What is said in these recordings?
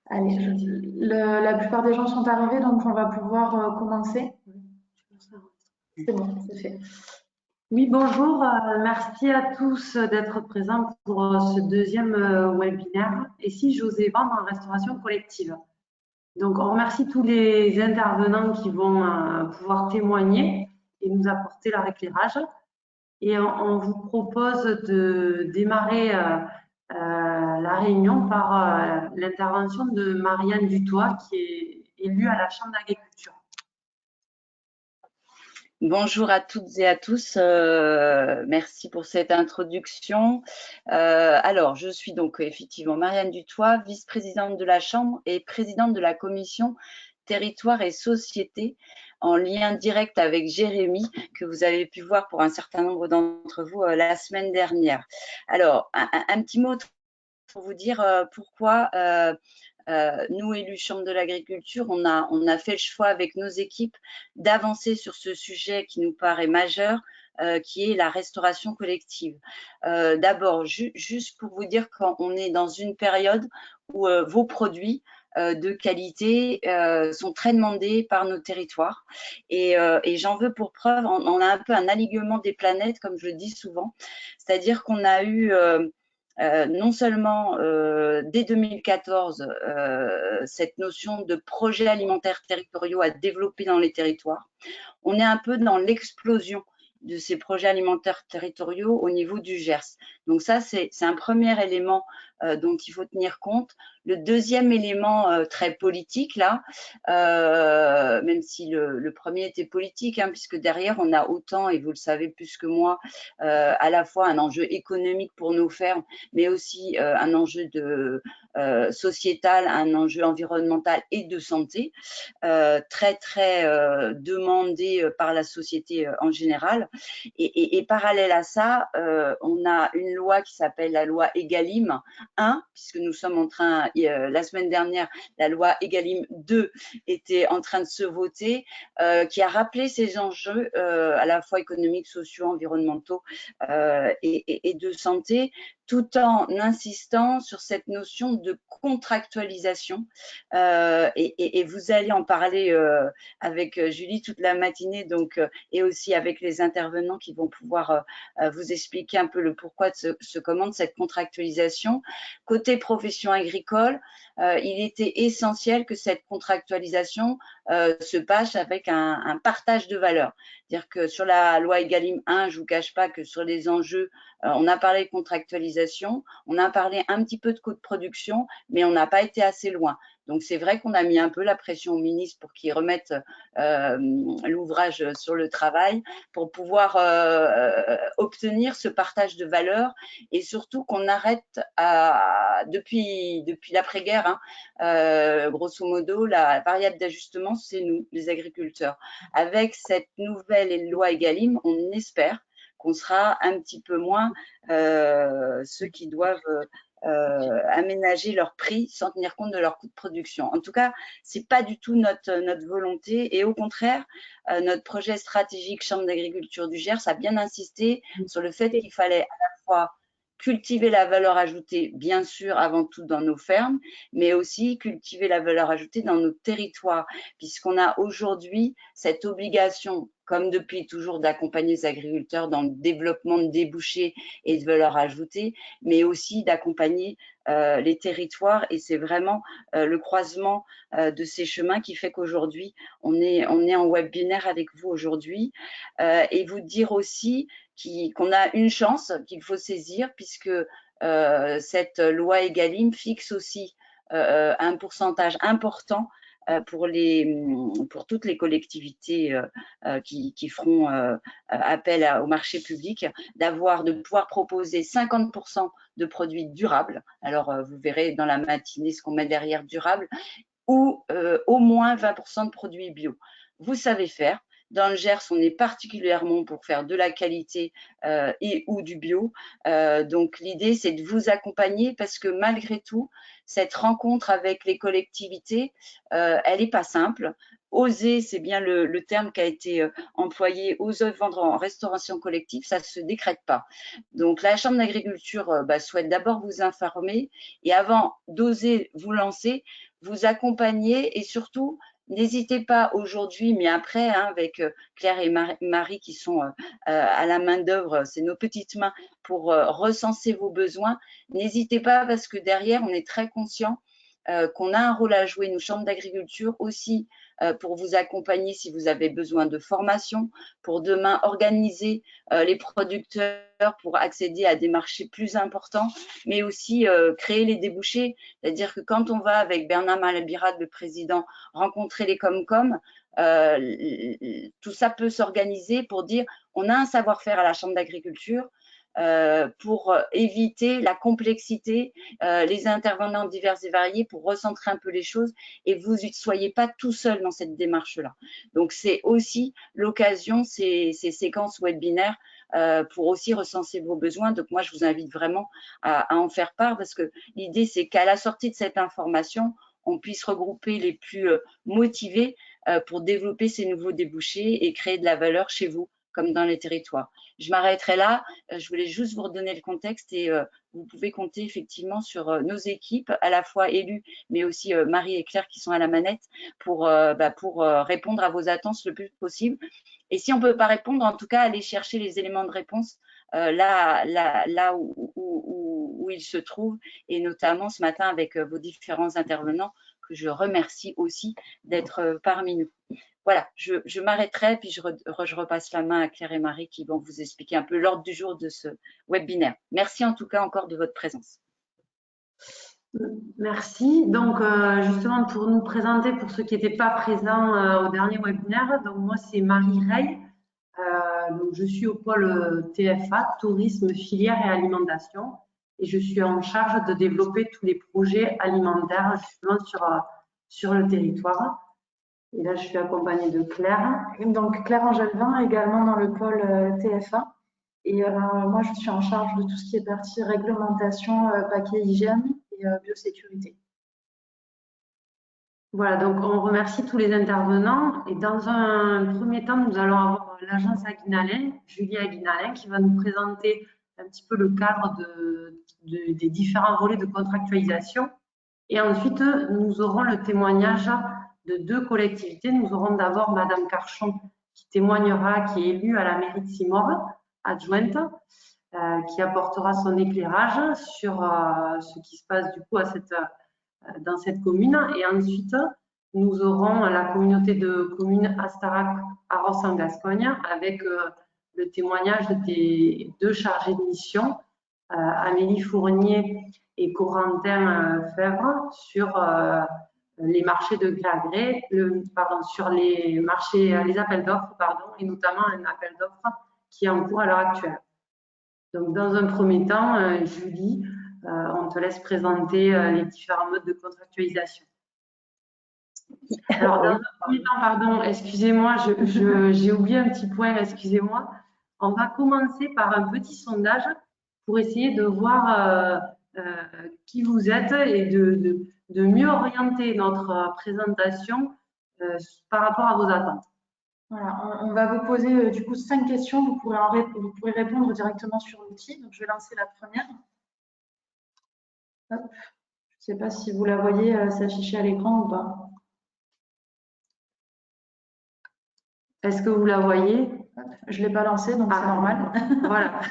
Allez, la plupart des gens sont arrivés, donc on va pouvoir commencer. C'est bon, c'est fait. Oui, bonjour. Merci à tous d'être présents pour ce deuxième webinaire. Et si j'osais vendre en restauration collective? Donc, on remercie tous les intervenants qui vont pouvoir témoigner et nous apporter leur éclairage. Et on vous propose de démarrer la réunion par l'intervention de Marianne Dutoit, qui est élue à la Chambre d'agriculture. Bonjour à toutes et à tous, merci pour cette introduction. Alors, je suis donc effectivement Marianne Dutoit, vice-présidente de la Chambre et présidente de la commission Territoire et Société, en lien direct avec Jérémy, que vous avez pu voir pour un certain nombre d'entre vous la semaine dernière. Alors, un petit mot pour vous dire pourquoi nous, élus Chambre de l'Agriculture, on a fait le choix avec nos équipes d'avancer sur ce sujet qui nous paraît majeur, qui est la restauration collective. D'abord, juste pour vous dire qu'on est dans une période où vos produits de qualité sont très demandés par nos territoires. Et j'en veux pour preuve, on a un peu un alignement des planètes, comme je le dis souvent. C'est-à-dire qu'on a eu non seulement dès 2014 cette notion de projets alimentaires territoriaux à développer dans les territoires, on est un peu dans l'explosion de ces projets alimentaires territoriaux au niveau du Gers. Donc ça, c'est un premier élément dont il faut tenir compte. Le deuxième élément très politique, là, même si le premier était politique, hein, puisque derrière, on a autant, et vous le savez plus que moi, à la fois un enjeu économique pour nos fermes, mais aussi un enjeu sociétal, un enjeu environnemental et de santé, très, très demandé par la société en général. Et parallèle à ça, on a une loi qui s'appelle la loi Egalim 1, puisque nous sommes en train, la semaine dernière, la loi Egalim 2 était en train de se voter, qui a rappelé ces enjeux à la fois économiques, sociaux, environnementaux et de santé, tout en insistant sur cette notion de contractualisation. Et vous allez en parler avec Julie toute la matinée, donc, et aussi avec les intervenants qui vont pouvoir vous expliquer un peu le pourquoi de ce comment de cette contractualisation. Côté profession agricole, il était essentiel que cette contractualisation se passe avec un partage de valeur. C'est-à-dire que sur la loi Egalim 1, je ne vous cache pas que sur les enjeux, on a parlé de contractualisation, on a parlé un petit peu de coût de production, mais on n'a pas été assez loin. Donc, c'est vrai qu'on a mis un peu la pression au ministre pour qu'il remette l'ouvrage sur le travail pour pouvoir obtenir ce partage de valeur et surtout qu'on arrête depuis l'après-guerre, hein, grosso modo, la variable d'ajustement, c'est nous, les agriculteurs. Avec cette nouvelle loi Egalim, on espère qu'on sera un petit peu moins ceux qui doivent aménager leur prix sans tenir compte de leur coût de production. En tout cas, ce n'est pas du tout notre volonté et au contraire, notre projet stratégique Chambre d'agriculture du Gers a bien insisté sur le fait qu'il fallait à la fois cultiver la valeur ajoutée, bien sûr, avant tout dans nos fermes, mais aussi cultiver la valeur ajoutée dans nos territoires, puisqu'on a aujourd'hui cette obligation, comme depuis toujours, d'accompagner les agriculteurs dans le développement de débouchés et de valeur ajoutée, mais aussi d'accompagner les territoires. Et c'est vraiment le croisement de ces chemins qui fait qu'aujourd'hui, on est en webinaire avec vous aujourd'hui. Et vous dire aussi qu'on a une chance qu'il faut saisir, puisque cette loi Egalim fixe aussi un pourcentage important pour toutes les collectivités qui feront appel au marché public, de pouvoir proposer 50% de produits durables. Alors, vous verrez dans la matinée ce qu'on met derrière durable, ou au moins 20% de produits bio. Vous savez faire. Dans le Gers, on est particulièrement pour faire de la qualité et ou du bio. Donc, l'idée, c'est de vous accompagner parce que malgré tout, cette rencontre avec les collectivités, elle n'est pas simple. oser, c'est bien le terme qui a été employé, oser vendre en restauration collective, ça ne se décrète pas. Donc, la Chambre d'agriculture souhaite d'abord vous informer et avant d'oser vous lancer, vous accompagner et surtout, n'hésitez pas aujourd'hui, mais après, hein, avec Claire et Marie qui sont à la main d'œuvre, c'est nos petites mains pour recenser vos besoins. N'hésitez pas parce que derrière, on est très conscient qu'on a un rôle à jouer, nous, chambres d'agriculture aussi, pour vous accompagner si vous avez besoin de formation, pour demain organiser les producteurs pour accéder à des marchés plus importants, mais aussi créer les débouchés. C'est-à-dire que quand on va avec Bernard Malabirad, le président, rencontrer les Comcom, tout ça peut s'organiser pour dire on a un savoir-faire à la Chambre d'agriculture, pour éviter la complexité, les intervenants divers et variés pour recentrer un peu les choses et vous ne soyez pas tout seul dans cette démarche-là. Donc, c'est aussi l'occasion, ces séquences webinaires, pour aussi recenser vos besoins. Donc, moi, je vous invite vraiment à en faire part parce que l'idée, c'est qu'à la sortie de cette information, on puisse regrouper les plus motivés pour développer ces nouveaux débouchés et créer de la valeur chez vous comme dans les territoires. Je m'arrêterai là. Je voulais juste vous redonner le contexte et vous pouvez compter effectivement sur nos équipes, à la fois élues, mais aussi Marie et Claire qui sont à la manette pour répondre à vos attentes le plus possible. Et si on ne peut pas répondre, en tout cas, aller chercher les éléments de réponse là où ils se trouvent, et notamment ce matin avec vos différents intervenants que je remercie aussi d'être parmi nous. Voilà, je m'arrêterai, puis je repasse la main à Claire et Marie qui vont vous expliquer un peu l'ordre du jour de ce webinaire. Merci en tout cas encore de votre présence. Merci. Donc, justement, pour nous présenter, pour ceux qui n'étaient pas présents au dernier webinaire, donc moi, c'est Marie Rey. Donc, je suis au pôle TFA, Tourisme, Filière et Alimentation. Et je suis en charge de développer tous les projets alimentaires, justement, sur le territoire. Et là, je suis accompagnée de Claire. Donc, Claire Angelvin, également dans le pôle TFA. Et moi, je suis en charge de tout ce qui est partie réglementation, paquet hygiène et biosécurité. Voilà, donc on remercie tous les intervenants. Et dans un premier temps, nous allons avoir l'agence Aguinalin, Julie Aguinalin, qui va nous présenter un petit peu le cadre des différents volets de contractualisation. Et ensuite, nous aurons le témoignage de deux collectivités. Nous aurons d'abord Madame Carchon qui témoignera, qui est élue à la mairie de Simore, adjointe, qui apportera son éclairage sur ce qui se passe du coup dans cette commune. Et ensuite, nous aurons la communauté de communes Astarac Arros en Gascogne avec le témoignage des deux chargés de mission, Amélie Fournier et Corentin Fèvre, sur les marchés de gré à gré, sur les marchés, les appels d'offres, et notamment un appel d'offres qui est en cours à l'heure actuelle. Donc, dans un premier temps, Julie, on te laisse présenter les différents modes de contractualisation. Alors, dans un premier temps, pardon, excusez-moi, j'ai oublié un petit point, excusez-moi. On va commencer par un petit sondage pour essayer de voir qui vous êtes et de mieux orienter notre présentation par rapport à vos attentes. Voilà, on va vous poser du coup 5 questions. Vous pourrez répondre directement sur l'outil. Donc, je vais lancer la première. Hop. Je ne sais pas si vous la voyez s'afficher à l'écran ou pas. Est-ce que vous la voyez? Je ne l'ai pas lancée, donc c'est normal. Voilà.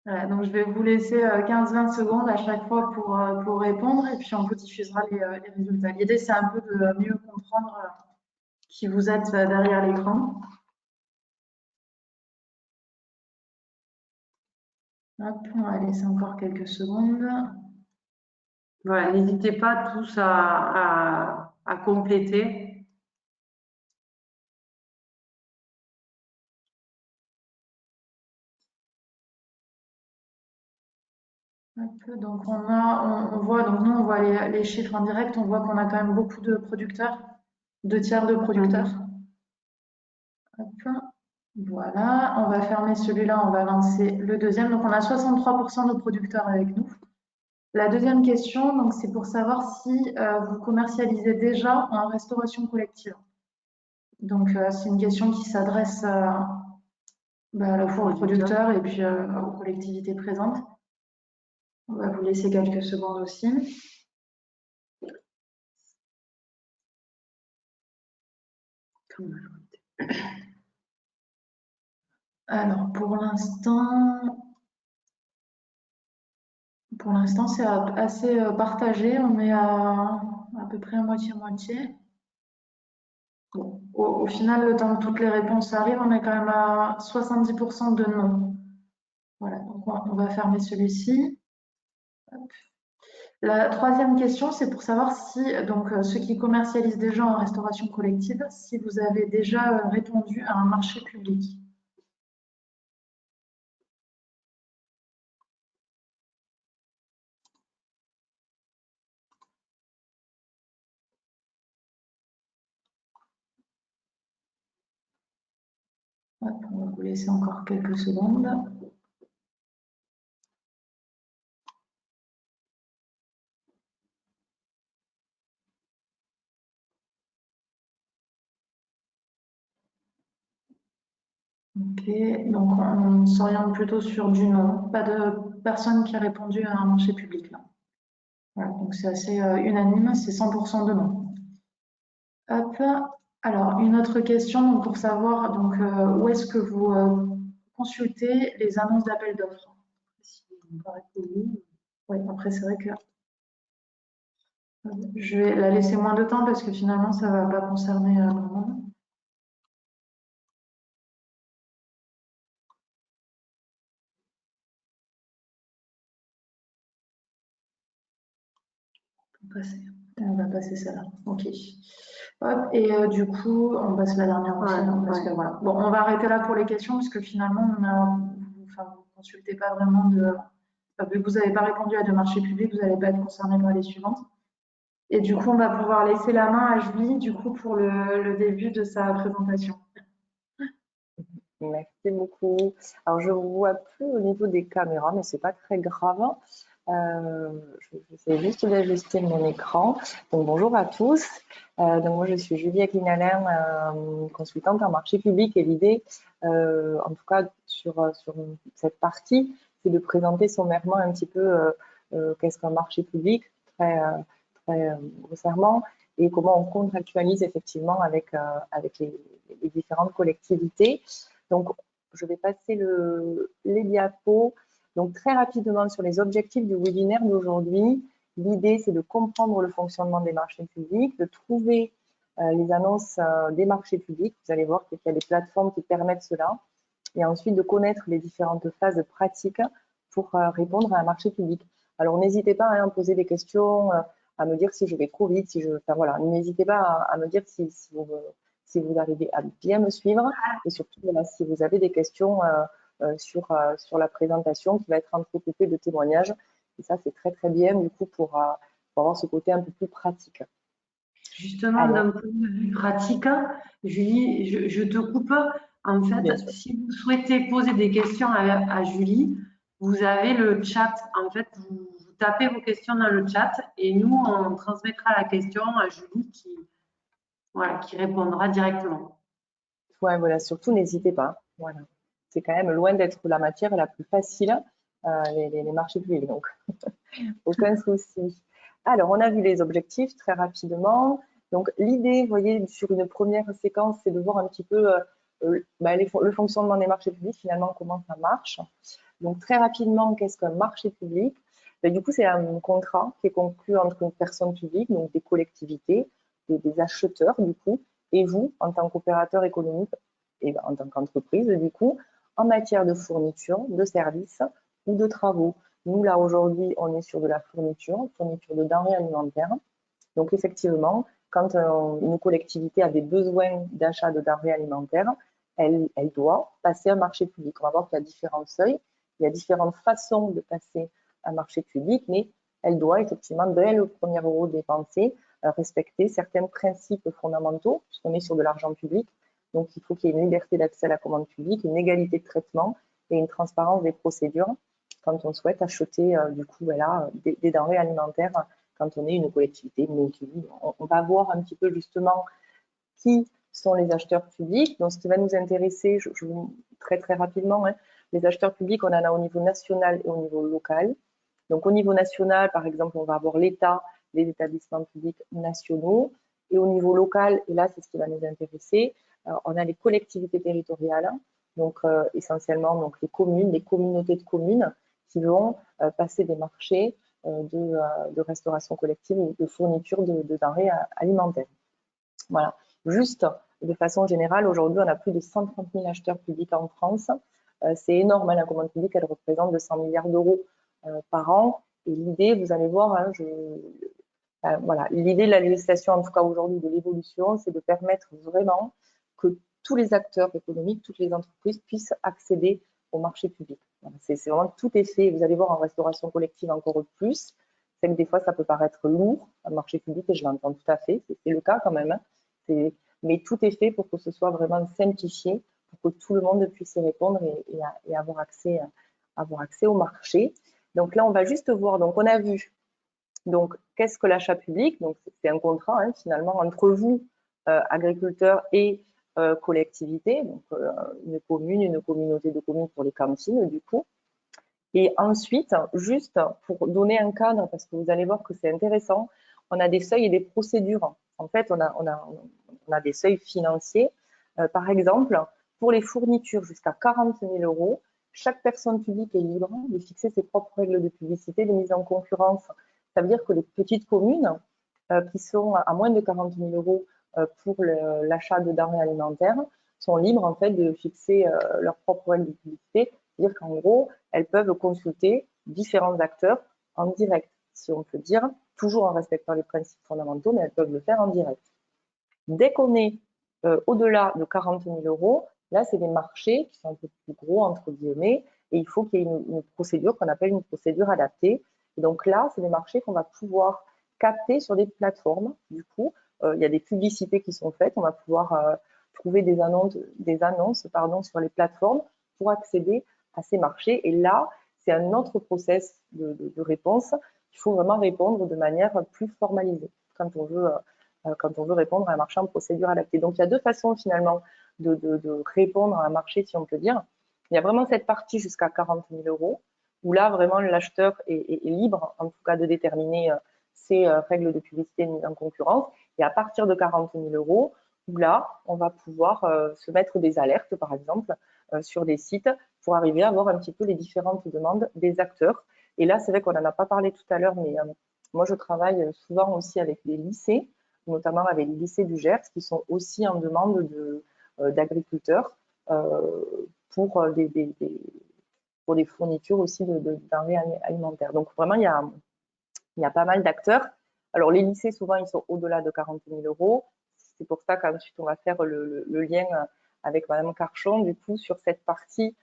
Voilà. Donc, je vais vous laisser 15-20 secondes à chaque fois pour répondre et puis on vous diffusera les résultats. L'idée, c'est un peu de mieux comprendre qui vous êtes derrière l'écran. Hop, on va laisser encore quelques secondes. Voilà, n'hésitez pas tous à compléter. Donc on voit, donc nous on voit les chiffres en direct, on voit qu'on a quand même beaucoup de producteurs, 2/3 de producteurs. Hop. Voilà, on va fermer celui-là, on va lancer le deuxième. Donc on a 63% de producteurs avec nous. La deuxième question, donc, c'est pour savoir si vous commercialisez déjà en restauration collective. Donc, c'est une question qui s'adresse à la fois aux producteurs et puis aux collectivités présentes. On va vous laisser quelques secondes aussi. Alors, pour l'instant, c'est assez partagé. On est à peu près à moitié-moitié. Bon, au final, le temps que toutes les réponses arrivent, on est quand même à 70% de non. Voilà, donc on va fermer celui-ci. La troisième question, c'est pour savoir si, donc, ceux qui commercialisent déjà en restauration collective, si vous avez déjà répondu à un marché public. Hop, on va vous laisser encore quelques secondes. Ok, donc on s'oriente plutôt sur du non. Pas de personne qui a répondu à un marché public là. Voilà, donc c'est assez unanime, c'est 100% de non. Hop. Alors, une autre question donc, pour savoir donc, où est-ce que vous consultez les annonces d'appel d'offres. Oui, après, c'est vrai que je vais la laisser moins de temps parce que finalement, ça ne va pas concerner grand monde. On va passer celle-là. OK. Hop, et du coup, on passe la dernière aussi. Parce que, voilà. Bon, on va arrêter là pour les questions parce que finalement, vous ne consultez pas vraiment de. Vu que vous n'avez pas répondu à de marchés publics, vous n'allez pas être concerné par les suivantes. Et du coup, on va pouvoir laisser la main à Julie du coup, pour le début de sa présentation. Merci beaucoup. Alors, je ne vous vois plus au niveau des caméras, mais ce n'est pas très grave. Je vais juste d'ajuster mon écran. Donc, bonjour à tous. Donc, moi, je suis Julie Aquinalin, consultante en marché public. Et l'idée, en tout cas, sur cette partie, c'est de présenter sommairement un petit peu qu'est-ce qu'un marché public, très grossièrement, et comment on contractualise effectivement avec les différentes collectivités. Donc, je vais passer les diapos. Donc, très rapidement sur les objectifs du webinaire d'aujourd'hui. L'idée, c'est de comprendre le fonctionnement des marchés publics, de trouver les annonces des marchés publics. Vous allez voir qu'il y a des plateformes qui permettent cela. Et ensuite, de connaître les différentes phases pratiques pour répondre à un marché public. Alors, n'hésitez pas à me poser des questions, à me dire si je vais trop vite, enfin voilà, n'hésitez pas à me dire si vous arrivez à bien me suivre et surtout voilà, si vous avez des questions sur la présentation qui va être entrecoupée de témoignages. Et ça, c'est très, très bien du coup pour avoir ce côté un peu plus pratique. Justement, d'un point de vue pratique, Julie, je te coupe. En fait, si vous souhaitez poser des questions à Julie, vous avez le chat. En fait, vous tapez vos questions dans le chat et nous, on transmettra la question à Julie qui répondra directement. Ouais, voilà, surtout n'hésitez pas. Voilà. C'est quand même loin d'être la matière la plus facile, les marchés publics, donc aucun souci. Alors, on a vu les objectifs très rapidement. Donc, l'idée, vous voyez, sur une première séquence, c'est de voir un petit peu le fonctionnement des marchés publics, finalement, comment ça marche. Donc, très rapidement, qu'est-ce qu'un marché public? Du coup, c'est un contrat qui est conclu entre une personne publique, donc des collectivités, des acheteurs, du coup, et vous, en tant qu'opérateur économique et en tant qu'entreprise, du coup, en matière de fourniture, de services ou de travaux. Nous, là, aujourd'hui, on est sur de la fourniture de denrées alimentaires. Donc, effectivement, quand une collectivité a des besoins d'achat de denrées alimentaires, elle doit passer un marché public. On va voir qu'il y a différents seuils, il y a différentes façons de passer un marché public, mais elle doit effectivement, dès le premier euro dépensé, respecter certains principes fondamentaux, puisqu'on est sur de l'argent public. Donc, il faut qu'il y ait une liberté d'accès à la commande publique, une égalité de traitement et une transparence des procédures. quand on souhaite acheter du coup voilà, des denrées alimentaires quand on est une collectivité. Donc, on va voir un petit peu justement qui sont les acheteurs publics. Donc, ce qui va nous intéresser, je vous très rapidement, hein, les acheteurs publics, on en a au niveau national et au niveau local. Donc, au niveau national, par exemple, on va avoir l'État, les établissements publics nationaux. Et au niveau local, et là, c'est ce qui va nous intéresser, on a les collectivités territoriales, donc essentiellement donc, les communes, les communautés de communes qui vont passer des marchés de restauration collective ou de fourniture de denrées alimentaires. Voilà. Juste de façon générale, aujourd'hui, on a plus de 130 000 acheteurs publics en France. C'est énorme, hein, la commande publique, elle représente 200 milliards d'euros par an. Et l'idée, vous allez voir, hein, voilà, l'idée de la législation, en tout cas aujourd'hui, de l'évolution, c'est de permettre vraiment que tous les acteurs économiques, toutes les entreprises puissent accéder au marché public. Voilà, c'est vraiment tout est fait. Vous allez voir en restauration collective encore plus. C'est que des fois, ça peut paraître lourd, un marché public, et je l'entends tout à fait. C'est le cas quand même. Hein. Mais tout est fait pour que ce soit vraiment simplifié, pour que tout le monde puisse y répondre et avoir accès au marché. Donc là, on va juste voir. Donc, on a vu. Donc, qu'est-ce que l'achat public? Donc, c'est un contrat hein, finalement entre vous, agriculteurs, et collectivités. Donc, une commune, une communauté de communes pour les cantines, du coup. Et ensuite, juste pour donner un cadre, parce que vous allez voir que c'est intéressant, on a des seuils et des procédures. En fait, on a des seuils financiers. Par exemple, pour les fournitures jusqu'à 40 000 euros, chaque personne publique est libre de fixer ses propres règles de publicité, de mise en concurrence. Ça veut dire que les petites communes qui sont à moins de 40 000 euros pour l'achat de denrées alimentaires sont libres en fait de fixer leurs propres règles de publicité. C'est-à-dire qu'en gros, elles peuvent consulter différents acteurs en direct, si on peut dire, toujours en respectant les principes fondamentaux, mais elles peuvent le faire en direct. Dès qu'on est au-delà de 40 000 euros, là, c'est des marchés qui sont un peu plus gros, entre guillemets, et il faut qu'il y ait une procédure qu'on appelle une procédure adaptée. Et donc là, c'est des marchés qu'on va pouvoir capter sur des plateformes. Du coup, il y a des publicités qui sont faites. On va pouvoir trouver des annonces sur les plateformes pour accéder à ces marchés. Et là, c'est un autre process de réponse. Il faut vraiment répondre de manière plus formalisée quand on veut répondre à un marché en procédure adaptée. Donc, il y a deux façons finalement de répondre à un marché, si on peut dire. Il y a vraiment cette partie jusqu'à 40 000 euros, où là, vraiment, l'acheteur est libre, en tout cas, de déterminer ses règles de publicité mise en concurrence. Et à partir de 40 000 euros, où là, on va pouvoir se mettre des alertes, par exemple, sur des sites pour arriver à voir un petit peu les différentes demandes des acteurs. Et là, c'est vrai qu'on n'en a pas parlé tout à l'heure, mais moi, je travaille souvent aussi avec des lycées, notamment avec les lycées du Gers, qui sont aussi en demande d'agriculteurs pour des fournitures aussi de denrées alimentaires. Donc, vraiment, il y a pas mal d'acteurs. Alors, les lycées, souvent, ils sont au-delà de 40 000 euros. C'est pour ça qu'ensuite, on va faire le lien avec Madame Carchon, du coup, sur cette partie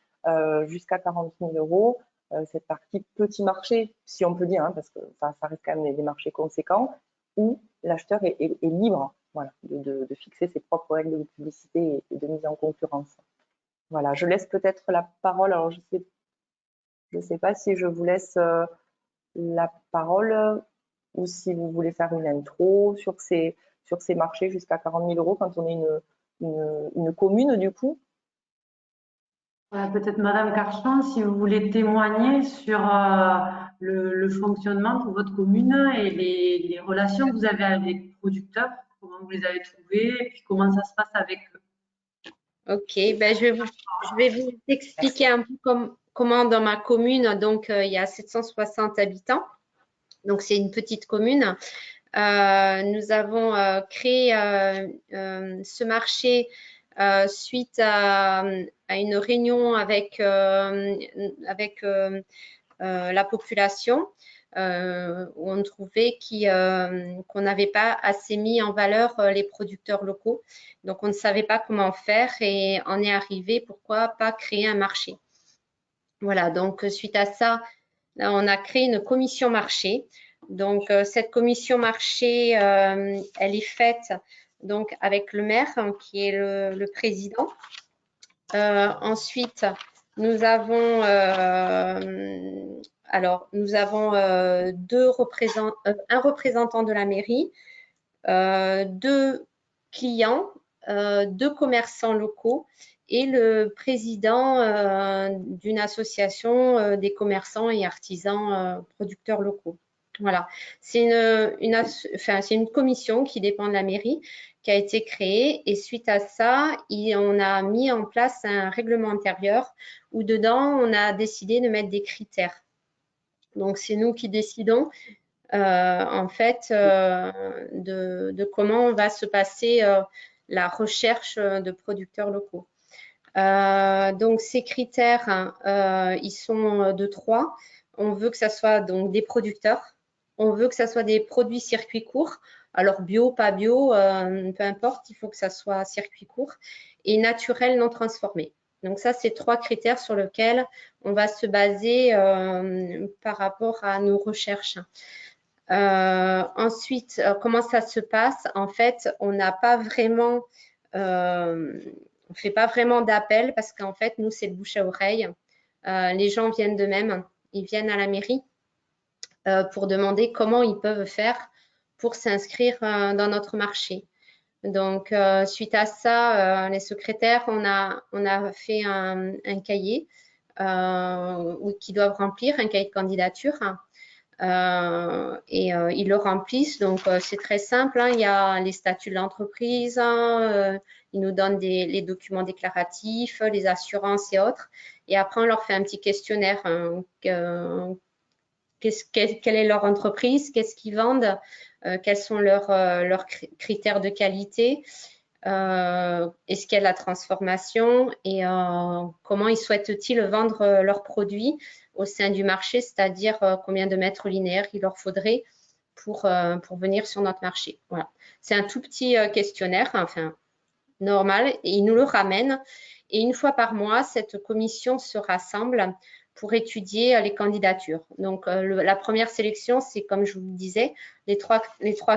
jusqu'à 40 000 euros, cette partie petit marché, si on peut dire, hein, parce que ça reste quand même des marchés conséquents, où l'acheteur est libre voilà, de fixer ses propres règles de publicité et de mise en concurrence. Voilà, je laisse peut-être la parole. Alors, je sais pas si je vous laisse la parole ou si vous voulez faire une intro sur ces marchés jusqu'à 40 000 euros quand on est une commune, du coup. Peut-être Madame Carchon, si vous voulez témoigner sur le fonctionnement de votre commune et les relations que vous avez avec les producteurs, comment vous les avez trouvés et puis comment ça se passe avec eux. Ok, ben je vais vous expliquer un peu comment dans ma commune, donc il y a 760 habitants, donc c'est une petite commune. Nous avons créé ce marché suite à une réunion avec la population où on trouvait qu'on n'avait pas assez mis en valeur les producteurs locaux. Donc, on ne savait pas comment faire et on est arrivé, pourquoi pas créer un marché. Voilà, donc suite à ça, on a créé une commission marché. Donc, cette commission marché, elle est faite donc avec le maire qui est le président. Ensuite, nous avons un représentant de la mairie, 2 clients, 2 commerçants locaux et le président d'une association des commerçants et artisans producteurs locaux. Voilà, c'est une commission qui dépend de la mairie qui a été créée et suite à ça, on a mis en place un règlement intérieur où dedans, on a décidé de mettre des critères. Donc, c'est nous qui décidons en fait de comment va se passer la recherche de producteurs locaux. Donc, ces critères, ils sont de 3. On veut que ça soit donc des producteurs. On veut que ça soit des produits circuit court. Alors, bio, pas bio, peu importe, il faut que ça soit circuit court et naturel, non transformé. Donc, ça, c'est 3 critères sur lesquels on va se baser par rapport à nos recherches. Ensuite, comment ça se passe? En fait, on n'a pas vraiment, on fait pas vraiment d'appel parce qu'en fait, nous, c'est le bouche à oreille. Les gens viennent d'eux-mêmes, ils viennent à la mairie pour demander comment ils peuvent faire pour s'inscrire dans notre marché. Donc, suite à ça, les secrétaires, on a fait un cahier qu'ils doivent remplir, un cahier de candidature. Ils le remplissent. Donc, c'est très simple. Hein. Il y a les statuts de l'entreprise. Ils nous donnent les documents déclaratifs, les assurances et autres. Et après, on leur fait un petit questionnaire. Hein. Quelle est leur entreprise? Qu'est-ce qu'ils vendent? Quels sont leurs critères de qualité? Est-ce qu'il y a de la transformation? Et comment ils souhaitent-ils vendre leurs produits au sein du marché, c'est-à-dire combien de mètres linéaires il leur faudrait pour venir sur notre marché. Voilà. C'est un tout petit questionnaire, enfin normal, et ils nous le ramènent. Et une fois par mois, cette commission se rassemble pour étudier les candidatures. Donc, la première sélection, c'est comme je vous le disais, les trois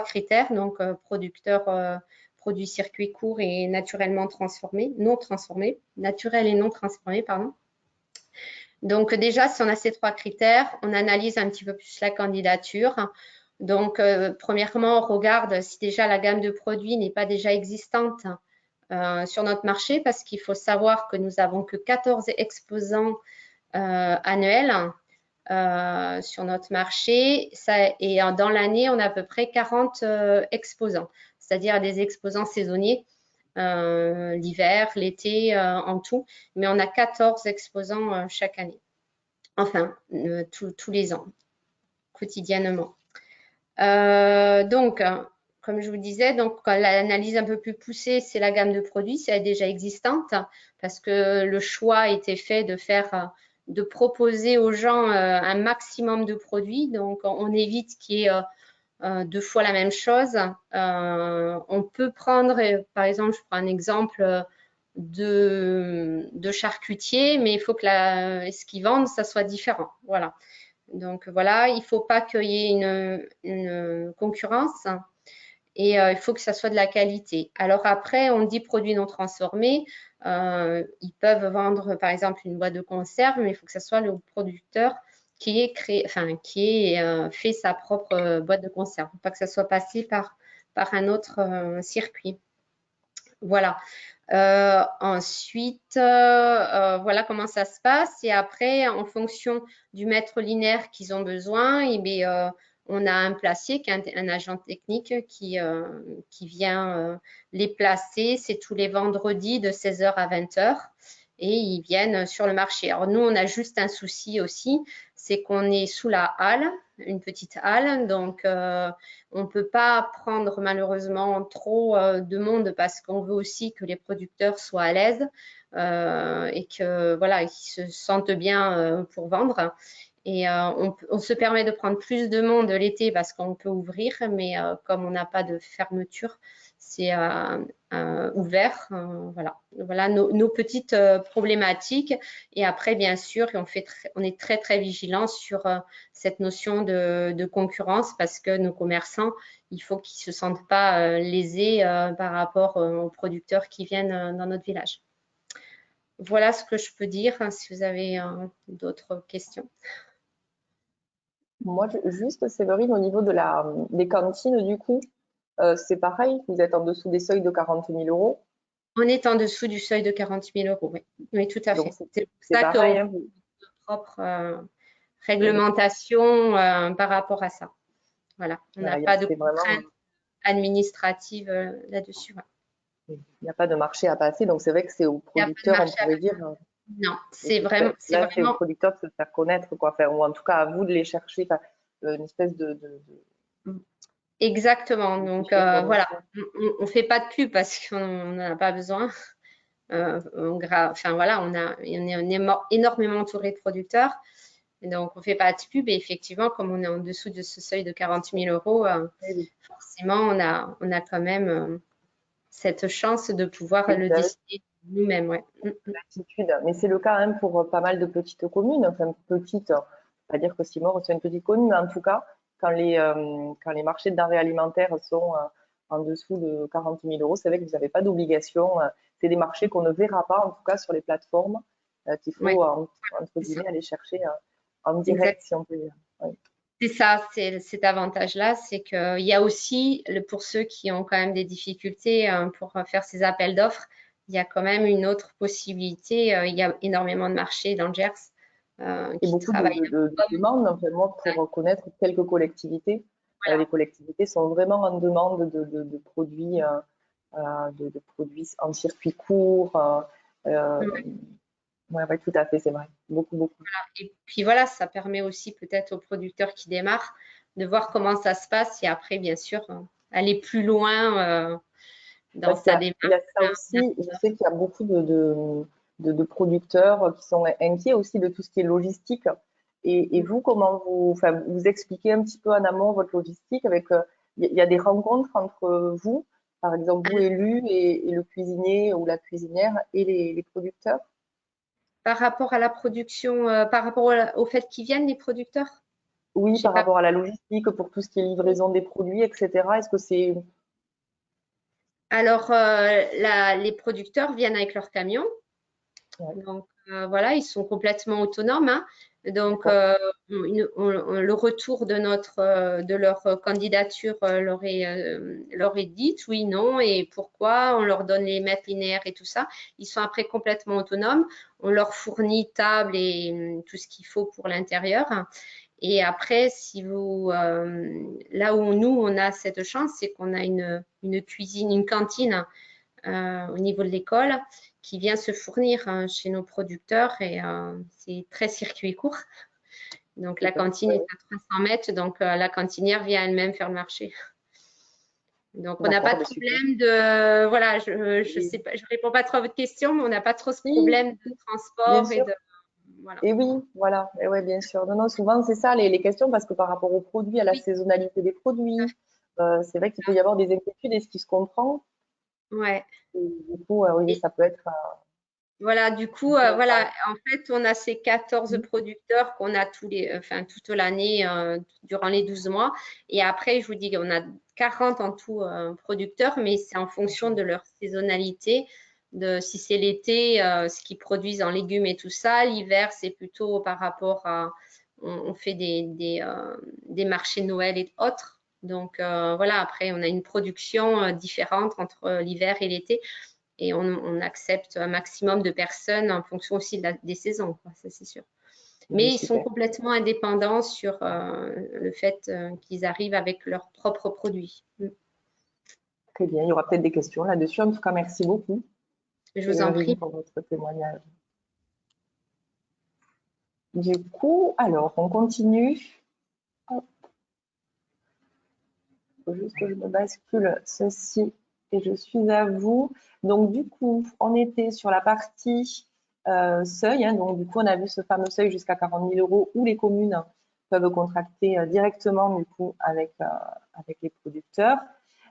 critères, donc producteur, produits circuit court et naturellement transformé, non transformé, naturel et non transformé, pardon. Donc déjà, si on a ces 3 critères, on analyse un petit peu plus la candidature. Donc, premièrement, on regarde si déjà la gamme de produits n'est pas déjà existante sur notre marché parce qu'il faut savoir que nous avons que 14 exposants annuels sur notre marché et dans l'année, on a à peu près 40 exposants, c'est-à-dire des exposants saisonniers. L'hiver, l'été, en tout, mais on a 14 exposants chaque année, enfin tous les ans, quotidiennement. Donc, comme je vous disais, donc l'analyse un peu plus poussée, c'est la gamme de produits, c'est déjà existante, parce que le choix a été fait de proposer aux gens un maximum de produits, donc on évite qu'il y ait 2 fois la même chose. On peut prendre, par exemple, je prends un exemple de charcutier, mais il faut que ce qu'ils vendent, ça soit différent. Voilà. Donc voilà, il ne faut pas qu'il y ait une concurrence et il faut que ça soit de la qualité. Alors après, on dit produits non transformés. Ils peuvent vendre, par exemple, une boîte de conserve, mais il faut que ça soit le producteur qui ait fait sa propre boîte de conserve, pas que ça soit passé par un autre circuit. Voilà. Ensuite, voilà comment ça se passe. Et après, en fonction du mètre linéaire qu'ils ont besoin, on a un placier, qui est un agent technique qui vient les placer. C'est tous les vendredis de 16h à 20h. Et ils viennent sur le marché. Alors nous, on a juste un souci aussi, c'est qu'on est sous la halle, une petite halle, donc on ne peut pas prendre malheureusement trop de monde parce qu'on veut aussi que les producteurs soient à l'aise et que voilà, qu'ils se sentent bien pour vendre. Et on se permet de prendre plus de monde l'été parce qu'on peut ouvrir, mais comme on n'a pas de fermeture, c'est ouvert. Voilà nos petites problématiques. Et après, bien sûr, on est très, très vigilant sur cette notion de concurrence parce que nos commerçants, il faut qu'ils ne se sentent pas lésés par rapport aux producteurs qui viennent dans notre village. voilà ce que je peux dire, hein, si vous avez d'autres questions. Moi, juste, Séverine, au niveau des cantines, du coup, c'est pareil, vous êtes en dessous des seuils de 40 000 €. On est en dessous du seuil de 40 000 €, oui. Oui, tout à fait. C'est pour ça pareil, qu'on a notre propre réglementation par rapport à ça. Voilà, on n'a pas de contraintes administratives là-dessus. Ouais. Il n'y a pas de marché à passer, donc c'est vrai que c'est aux producteurs, on pourrait dire. Non, c'est vraiment. C'est aux producteurs de se faire connaître, quoi, ou en tout cas à vous de les chercher, une espèce de. Exactement. Donc voilà, on ne fait pas de pub parce qu'on n'en a pas besoin. Enfin voilà, on est énormément entouré de producteurs. Et donc, on ne fait pas de pub. Et effectivement, comme on est en dessous de ce seuil de 40 000 €, forcément, on a quand même cette chance de pouvoir le décider nous-mêmes. Ouais. Mais c'est le cas hein, pour pas mal de petites communes. Enfin, petites, pas dire que Simore c'est une petite commune, mais en tout cas, quand les marchés de denrées alimentaires sont en dessous de 40 000 €, c'est vrai que vous n'avez pas d'obligation. C'est des marchés qu'on ne verra pas, en tout cas sur les plateformes, qu'il faut, entre guillemets, aller chercher en direct, si on peut dire. Ouais. C'est ça, c'est cet avantage-là, c'est qu'il y a aussi, pour ceux qui ont quand même des difficultés pour faire ces appels d'offres, il y a quand même une autre possibilité. Il y a énormément de marchés dans le Gers et beaucoup de demandes. Enfin, moi, pour connaître quelques collectivités, les collectivités sont vraiment en demande de produits, de produits en circuit court. Oui, tout à fait, c'est vrai. Beaucoup. Voilà. Et puis voilà, ça permet aussi peut-être aux producteurs qui démarrent de voir comment ça se passe et après, bien sûr, aller plus loin dans sa démarche. Il y a ça aussi. Je sais qu'il y a beaucoup de producteurs qui sont inquiets aussi de tout ce qui est logistique. Et vous, comment vous expliquez un petit peu en amont votre logistique avec, il y a des rencontres entre vous, par exemple, vous élus et le cuisinier ou la cuisinière et les producteurs? Par rapport à la production, par rapport au fait qu'ils viennent, les producteurs? Oui, par rapport à la logistique, pour tout ce qui est livraison des produits, etc. Est-ce que c'est… Alors, les producteurs viennent avec leur camion. Ouais. Donc, voilà, ils sont complètement autonomes. Hein. Donc, le retour de leur candidature leur est dit, oui, non, et pourquoi. On leur donne les mètres linéaires et tout ça. Ils sont après complètement autonomes. On leur fournit table et tout ce qu'il faut pour l'intérieur. Et après, si vous, là où nous, on a cette chance, c'est qu'on a une cuisine, une cantine au niveau de l'école qui vient se fournir chez nos producteurs et c'est très circuit court. Donc, la cantine est à 300 mètres, donc la cantinière vient elle-même faire le marché. Donc, on n'a pas de problème de… Voilà, je sais pas, je réponds pas trop à votre question, mais on n'a pas trop ce problème de transport et de… Voilà. Et oui, voilà. Et ouais, bien sûr. Non, souvent, c'est ça les questions, parce que par rapport aux produits, à la saisonnalité des produits, c'est vrai qu'il peut y avoir des inquiétudes et ce qui se comprend. Ouais. Et du coup, oui, ça peut être… Voilà, du coup, voilà, en fait, on a ces 14 producteurs qu'on a toute l'année durant les 12 mois. Et après, je vous dis qu'on a 40 en tout producteurs, mais c'est en fonction de leur saisonnalité. Si c'est l'été, ce qu'ils produisent en légumes et tout ça. L'hiver, c'est plutôt par rapport à… On fait des marchés de Noël et autres. Donc, voilà, après, on a une production différente entre l'hiver et l'été. Et on accepte un maximum de personnes en fonction aussi des saisons, quoi, ça c'est sûr. Mais ils sont complètement indépendants sur le fait qu'ils arrivent avec leurs propres produits. Très bien, il y aura peut-être des questions là-dessus. En tout cas, merci beaucoup. Je vous en prie. Pour votre témoignage. Du coup, alors, on continue. Hop. Il faut juste que je me bascule ceci et je suis à vous. Donc, du coup, on était sur la partie seuil. Hein, donc, du coup, on a vu ce fameux seuil jusqu'à 40 000 € où les communes peuvent contracter directement, du coup, avec les producteurs.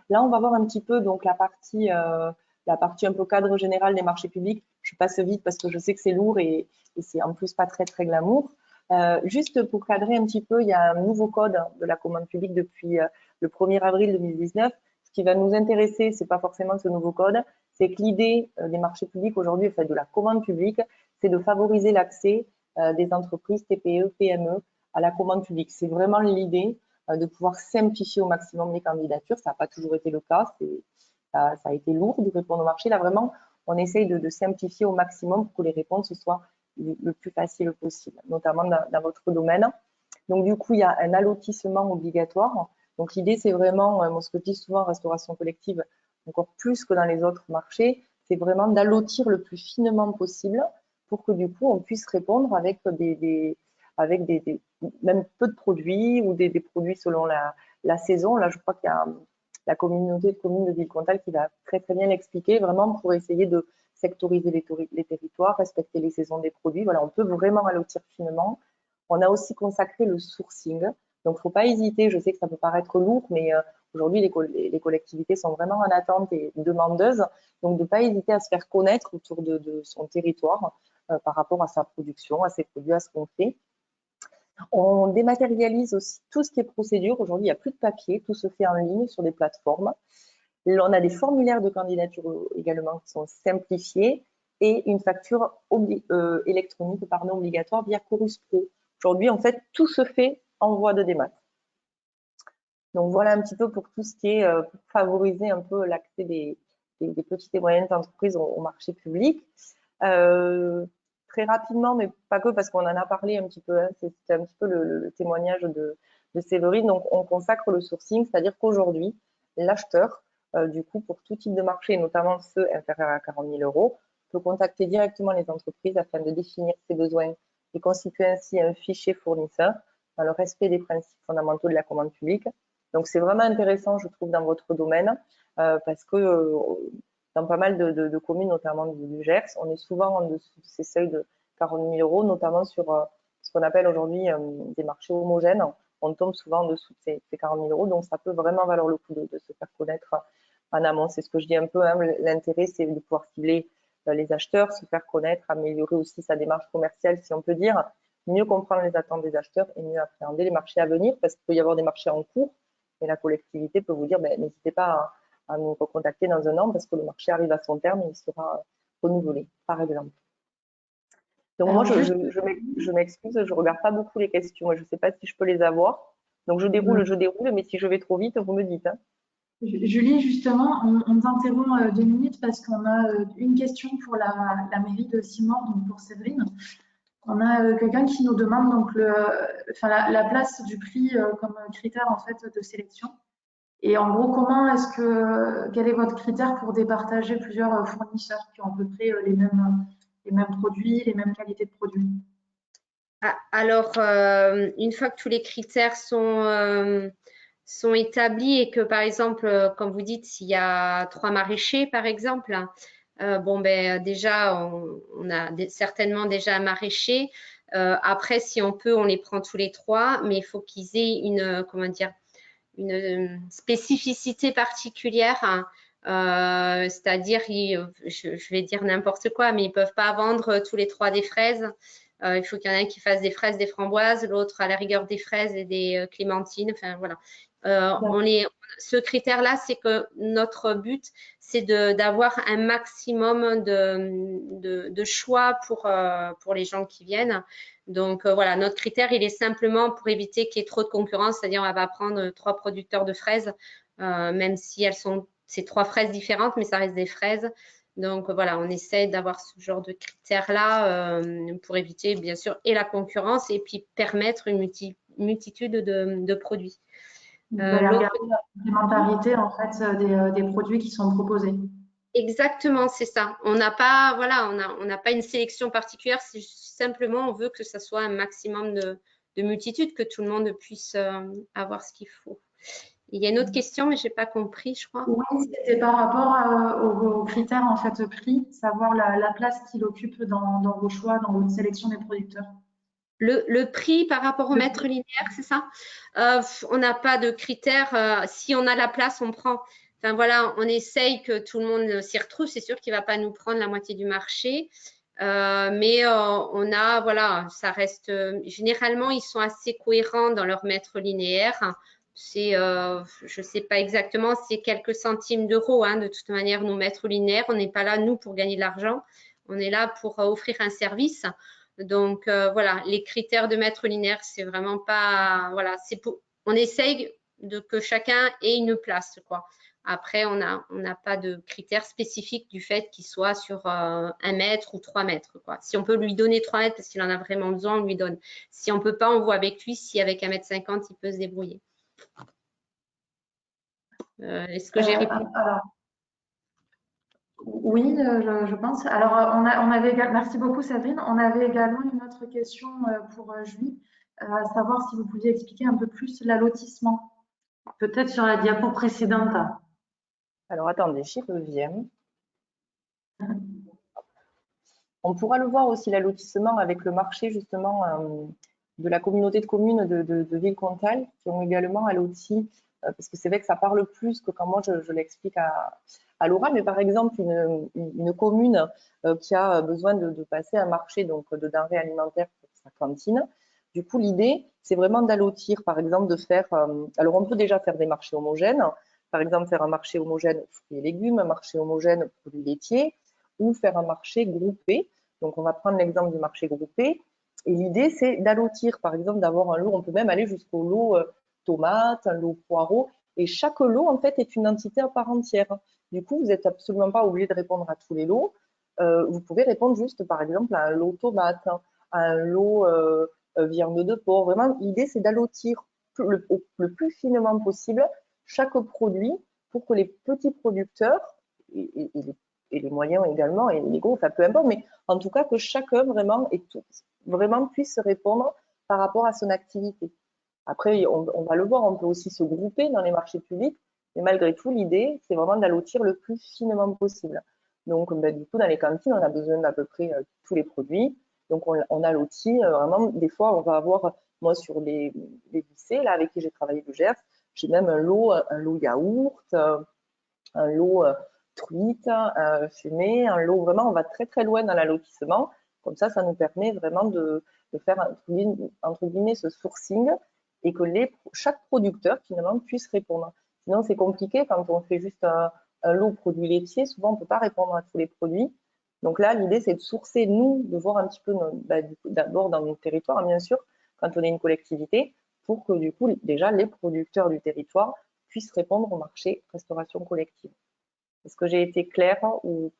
Là, on va voir un petit peu donc la partie un peu cadre général des marchés publics. Je passe vite parce que je sais que c'est lourd et c'est en plus pas très, très glamour. Juste pour cadrer un petit peu, il y a un nouveau code de la commande publique depuis le 1er avril 2019. Ce qui va nous intéresser, c'est pas forcément ce nouveau code, c'est que l'idée des marchés publics aujourd'hui, enfin de la commande publique, c'est de favoriser l'accès des entreprises TPE, PME à la commande publique. C'est vraiment l'idée de pouvoir simplifier au maximum les candidatures. Ça n'a pas toujours été le cas, ça a été lourd de répondre au marché. Là, vraiment, on essaye de simplifier au maximum pour que les réponses soient le plus facile possible, notamment dans votre domaine. Donc, du coup, il y a un allotissement obligatoire. Donc, l'idée, c'est vraiment, ce que je dis souvent en restauration collective, encore plus que dans les autres marchés, c'est vraiment d'allotir le plus finement possible pour que, du coup, on puisse répondre avec même peu de produits ou des produits selon la saison. Là, je crois qu'il y a la communauté de communes de Villecontal qui va très, très bien l'expliquer, vraiment pour essayer de sectoriser les territoires, respecter les saisons des produits. Voilà, on peut vraiment allotir finement. On a aussi consacré le sourcing. Donc, il ne faut pas hésiter. Je sais que ça peut paraître lourd, mais aujourd'hui, les collectivités sont vraiment en attente et demandeuses. Donc, de ne pas hésiter à se faire connaître autour de son territoire par rapport à sa production, à ses produits, à ce qu'on fait. On dématérialise aussi tout ce qui est procédure. Aujourd'hui, il n'y a plus de papier. Tout se fait en ligne sur des plateformes. On a des formulaires de candidature également qui sont simplifiés et une facture électronique obligatoire via Chorus Pro. Aujourd'hui, en fait, tout se fait en voie de démat. Donc, voilà un petit peu pour tout ce qui est pour favoriser un peu l'accès des petites et moyennes entreprises au marché public. Très rapidement, mais pas que parce qu'on en a parlé un petit peu, hein, c'était un petit peu le témoignage de Séverine. Donc, on consacre le sourcing, c'est-à-dire qu'aujourd'hui, l'acheteur, du coup, pour tout type de marché, notamment ceux inférieurs à 40 000 euros, peut contacter directement les entreprises afin de définir ses besoins et constituer ainsi un fichier fournisseur dans le respect des principes fondamentaux de la commande publique. Donc, c'est vraiment intéressant, je trouve, dans votre domaine, parce que dans pas mal de communes, notamment du Gers, on est souvent en dessous de ces seuils de 40 000 euros, notamment sur ce qu'on appelle aujourd'hui des marchés homogènes. On tombe souvent en dessous de ces 40 000 euros, donc ça peut vraiment valoir le coup de se faire connaître en amont. C'est ce que je dis un peu, hein, l'intérêt, c'est de pouvoir cibler les acheteurs, se faire connaître, améliorer aussi sa démarche commerciale, si on peut dire, mieux comprendre les attentes des acheteurs et mieux appréhender les marchés à venir, parce qu'il peut y avoir des marchés en cours, et la collectivité peut vous dire, n'hésitez pas à nous recontacter dans un an parce que le marché arrive à son terme et il sera renouvelé, par exemple. Donc, alors, moi, je m'excuse, je ne regarde pas beaucoup les questions et je ne sais pas si je peux les avoir. Donc, je déroule, mais si je vais trop vite, vous me dites. Hein. Julie, justement, on t'interrompt 2 minutes parce qu'on a une question pour la mairie de Simon, donc pour Séverine. On a quelqu'un qui nous demande donc la place du prix comme critère en fait de sélection. Et en gros, quel est votre critère pour départager plusieurs fournisseurs qui ont à peu près les mêmes produits, les mêmes qualités de produits? Alors, une fois que tous les critères sont établis et que, par exemple, comme vous dites, s'il y a 3 maraîchers, par exemple, déjà, on a certainement déjà un maraîcher. Après, si on peut, on les prend tous les 3, mais il faut qu'ils aient une spécificité particulière. Hein. C'est-à-dire, je vais dire n'importe quoi, mais ils ne peuvent pas vendre tous les 3 des fraises. Il faut qu'il y en ait un qui fasse des fraises, des framboises, l'autre à la rigueur des fraises et des clémentines. Enfin, voilà. Ce critère-là, c'est que notre but, c'est d'avoir un maximum de choix pour les gens qui viennent. Donc, voilà, notre critère, il est simplement pour éviter qu'il y ait trop de concurrence, c'est-à-dire on va prendre 3 producteurs de fraises, même si c'est 3 fraises différentes, mais ça reste des fraises. Donc, voilà, on essaie d'avoir ce genre de critères-là pour éviter, bien sûr, et la concurrence et puis permettre une multitude de produits. La complémentarité en fait des produits qui sont proposés. Exactement, c'est ça. On n'a pas, on n'a pas une sélection particulière. C'est simplement, on veut que ça soit un maximum de multitude, que tout le monde puisse avoir ce qu'il faut. Il y a une autre question, mais je n'ai pas compris, je crois. Oui, c'était par rapport aux critères en fait prix, savoir la place qu'il occupe dans vos choix, dans votre sélection des producteurs. Le prix par rapport au mètre linéaire, c'est ça? On n'a pas de critères. Si on a la place, on prend. Enfin voilà, on essaye que tout le monde s'y retrouve. C'est sûr qu'il ne va pas nous prendre la moitié du marché. Mais on a, voilà, ça reste. Généralement, ils sont assez cohérents dans leur mètre linéaire. c'est, je ne sais pas exactement, c'est quelques centimes d'euros. Hein. De toute manière, nous, maîtres linéaires, on n'est pas là, nous, pour gagner de l'argent. On est là pour offrir un service. Donc, voilà, les critères de maître linéaire, c'est vraiment pas… Voilà, on essaye que chacun ait une place, quoi. Après, on n'a pas de critères spécifiques du fait qu'il soit sur 1 mètre ou 3 mètres, quoi. Si on peut lui donner 3 mètres parce qu'il en a vraiment besoin, on lui donne. Si on ne peut pas, on voit avec lui si avec 1,50 m, il peut se débrouiller. Est-ce que j'ai répondu? Alors, oui, je pense. Alors, merci beaucoup, Séverine. On avait également une autre question pour Julie, à savoir si vous pouviez expliquer un peu plus l'allotissement. Peut-être sur la diapo précédente. Alors, attendez, j'y reviens. On pourra le voir aussi, l'allotissement avec le marché justement de la communauté de communes de Villecontal qui ont également alloti, parce que c'est vrai que ça parle plus que quand moi je l'explique à l'oral, mais par exemple une commune qui a besoin de passer un marché donc de denrées alimentaires pour sa cantine. Du coup, l'idée, c'est vraiment d'allotir, par exemple, de faire… alors, on peut déjà faire des marchés homogènes, par exemple, faire un marché homogène fruits et légumes, un marché homogène produits laitiers, ou faire un marché groupé. Donc, on va prendre l'exemple du marché groupé. Et l'idée, c'est d'allotir, par exemple, d'avoir un lot. On peut même aller jusqu'au lot tomates, un lot poireaux. Et chaque lot, en fait, est une entité à part entière. Du coup, vous n'êtes absolument pas obligé de répondre à tous les lots. Vous pouvez répondre juste, par exemple, à un lot tomates, à un lot viande de porc. Vraiment, l'idée, c'est d'allotir le plus finement possible chaque produit pour que les petits producteurs et les moyens également, et les gros, enfin peu importe, mais en tout cas que chacun vraiment puisse répondre par rapport à son activité. Après, on va le voir, on peut aussi se grouper dans les marchés publics, mais malgré tout, l'idée, c'est vraiment d'allotir le plus finement possible. Donc, du coup, dans les cantines, on a besoin d'à peu près tous les produits. Donc, on allotit vraiment, des fois, on va avoir, moi, sur les lycées, là, avec qui j'ai travaillé le Gers, j'ai même un lot yaourt, un lot truite, fumée, un lot vraiment, on va très très loin dans l'allotissement. Comme ça nous permet vraiment de faire entre guillemets ce sourcing et que chaque producteur finalement puisse répondre. Sinon c'est compliqué quand on fait juste un lot produit laitier, souvent on ne peut pas répondre à tous les produits. Donc là, l'idée c'est de sourcer, nous, de voir un petit peu d'abord dans notre territoire, bien sûr, quand on est une collectivité, pour que du coup, déjà, les producteurs du territoire puissent répondre au marché restauration collective. Est-ce que j'ai été claire ou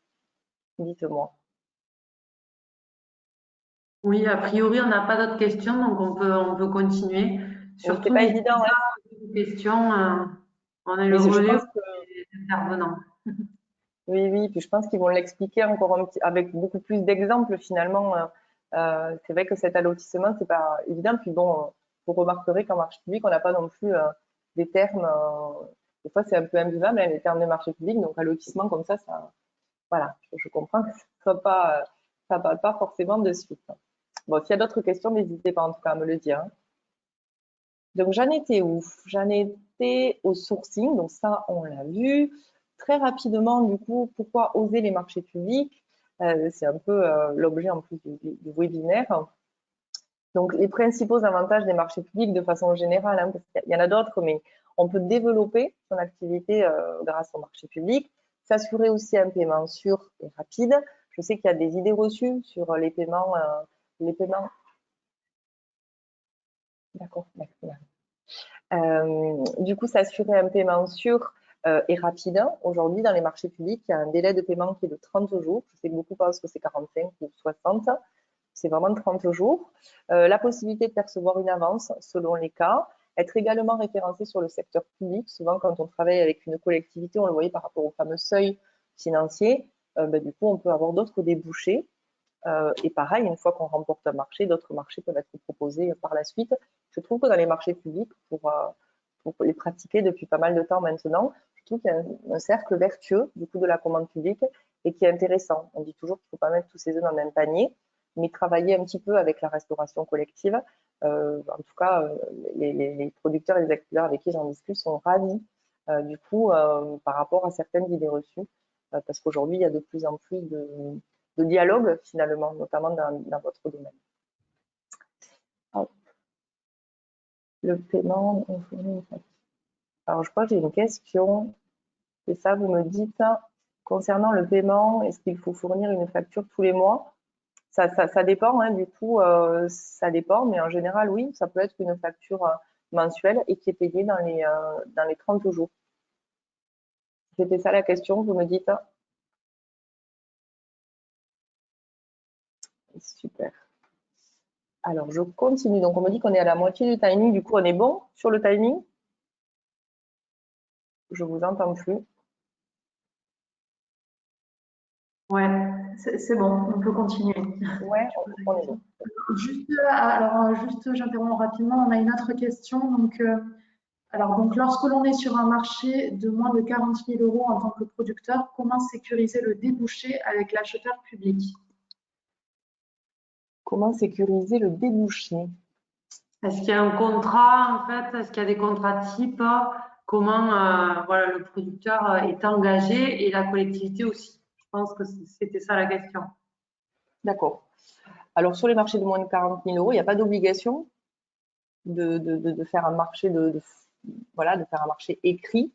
dites-moi? Oui, a priori, on n'a pas d'autres questions, donc on peut continuer. C'est Surtout, pas n'hésitez évident, pas hein. à poser des questions. On est le Mais je relais pense que des intervenants. oui, puis je pense qu'ils vont l'expliquer encore avec beaucoup plus d'exemples finalement. C'est vrai que cet allotissement, c'est pas évident. Puis bon, vous remarquerez qu'en marché public, on n'a pas non plus des termes. Des fois, c'est un peu imbuvable, hein, les termes de marché public. Donc, allotissement comme ça, voilà, je comprends que ça ne parle pas forcément de suite. Bon, s'il y a d'autres questions, n'hésitez pas en tout cas à me le dire. Donc, j'en étais où? J'en étais au sourcing, donc ça, on l'a vu. Très rapidement, du coup, pourquoi oser les marchés publics? C'est un peu l'objet en plus du webinaire. Donc, les principaux avantages des marchés publics de façon générale, hein, parce qu'il y en a d'autres, mais on peut développer son activité grâce aux marchés publics, s'assurer aussi un paiement sûr et rapide. Je sais qu'il y a des idées reçues sur les paiements. D'accord, merci. Du coup, s'assurer un paiement sûr et rapide. Aujourd'hui, dans les marchés publics, il y a un délai de paiement qui est de 30 jours. Je sais que beaucoup pensent que c'est 45 ou 60. C'est vraiment 30 jours. La possibilité de percevoir une avance selon les cas. Être également référencé sur le secteur public. Souvent, quand on travaille avec une collectivité, on le voyait par rapport au fameux seuil financier. Du coup, on peut avoir d'autres débouchés. Et pareil, une fois qu'on remporte un marché, d'autres marchés peuvent être proposés par la suite. Je trouve que dans les marchés publics, pour les pratiquer depuis pas mal de temps maintenant, je trouve qu'il y a un cercle vertueux du coup de la commande publique et qui est intéressant. On dit toujours qu'il ne faut pas mettre tous ses œufs dans le même panier, mais travailler un petit peu avec la restauration collective. En tout cas, les producteurs et les acteurs avec qui j'en discute sont ravis du coup par rapport à certaines idées reçues, parce qu'aujourd'hui, il y a de plus en plus de dialogue finalement, notamment dans votre domaine. Hop. Le paiement, Alors, je crois que j'ai une question. C'est ça, vous me dites, concernant le paiement, est-ce qu'il faut fournir une facture tous les mois? Ça dépend, hein, du coup, ça dépend, mais en général, oui, ça peut être une facture mensuelle et qui est payée dans les 30 jours. C'était ça la question, vous me dites? Super. Alors, je continue. Donc, on me dit qu'on est à la moitié du timing. Du coup, on est bon sur le timing? Je vous entends plus. Ouais, c'est bon, on peut continuer. Ouais, on est bon. Juste, j'interromps rapidement, on a une autre question. Donc, lorsque l'on est sur un marché de moins de 40 000 euros en tant que producteur, comment sécuriser le débouché avec l'acheteur public? Comment sécuriser le débouché? Est-ce qu'il y a un contrat, en fait? Est-ce qu'il y a des contrats types? Comment voilà, le producteur est engagé et la collectivité aussi? Je pense que c'était ça la question. D'accord. Alors, sur les marchés de moins de 40 000 euros, il n'y a pas d'obligation de faire un marché voilà, de faire un marché écrit.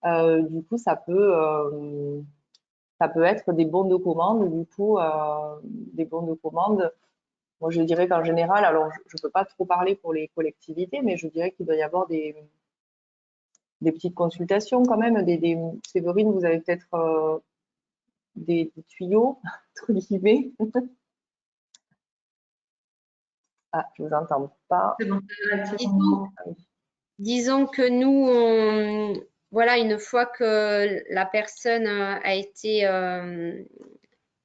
Du coup, ça peut être des bons de commande. Du coup, des bons de commande. Moi, je dirais qu'en général, alors je ne peux pas trop parler pour les collectivités, mais je dirais qu'il doit y avoir des petites consultations quand même. Séverine, vous avez peut-être des tuyaux, entre guillemets. Ah, je vous entends pas. C'est bon, Disons que nous, voilà, une fois que la personne est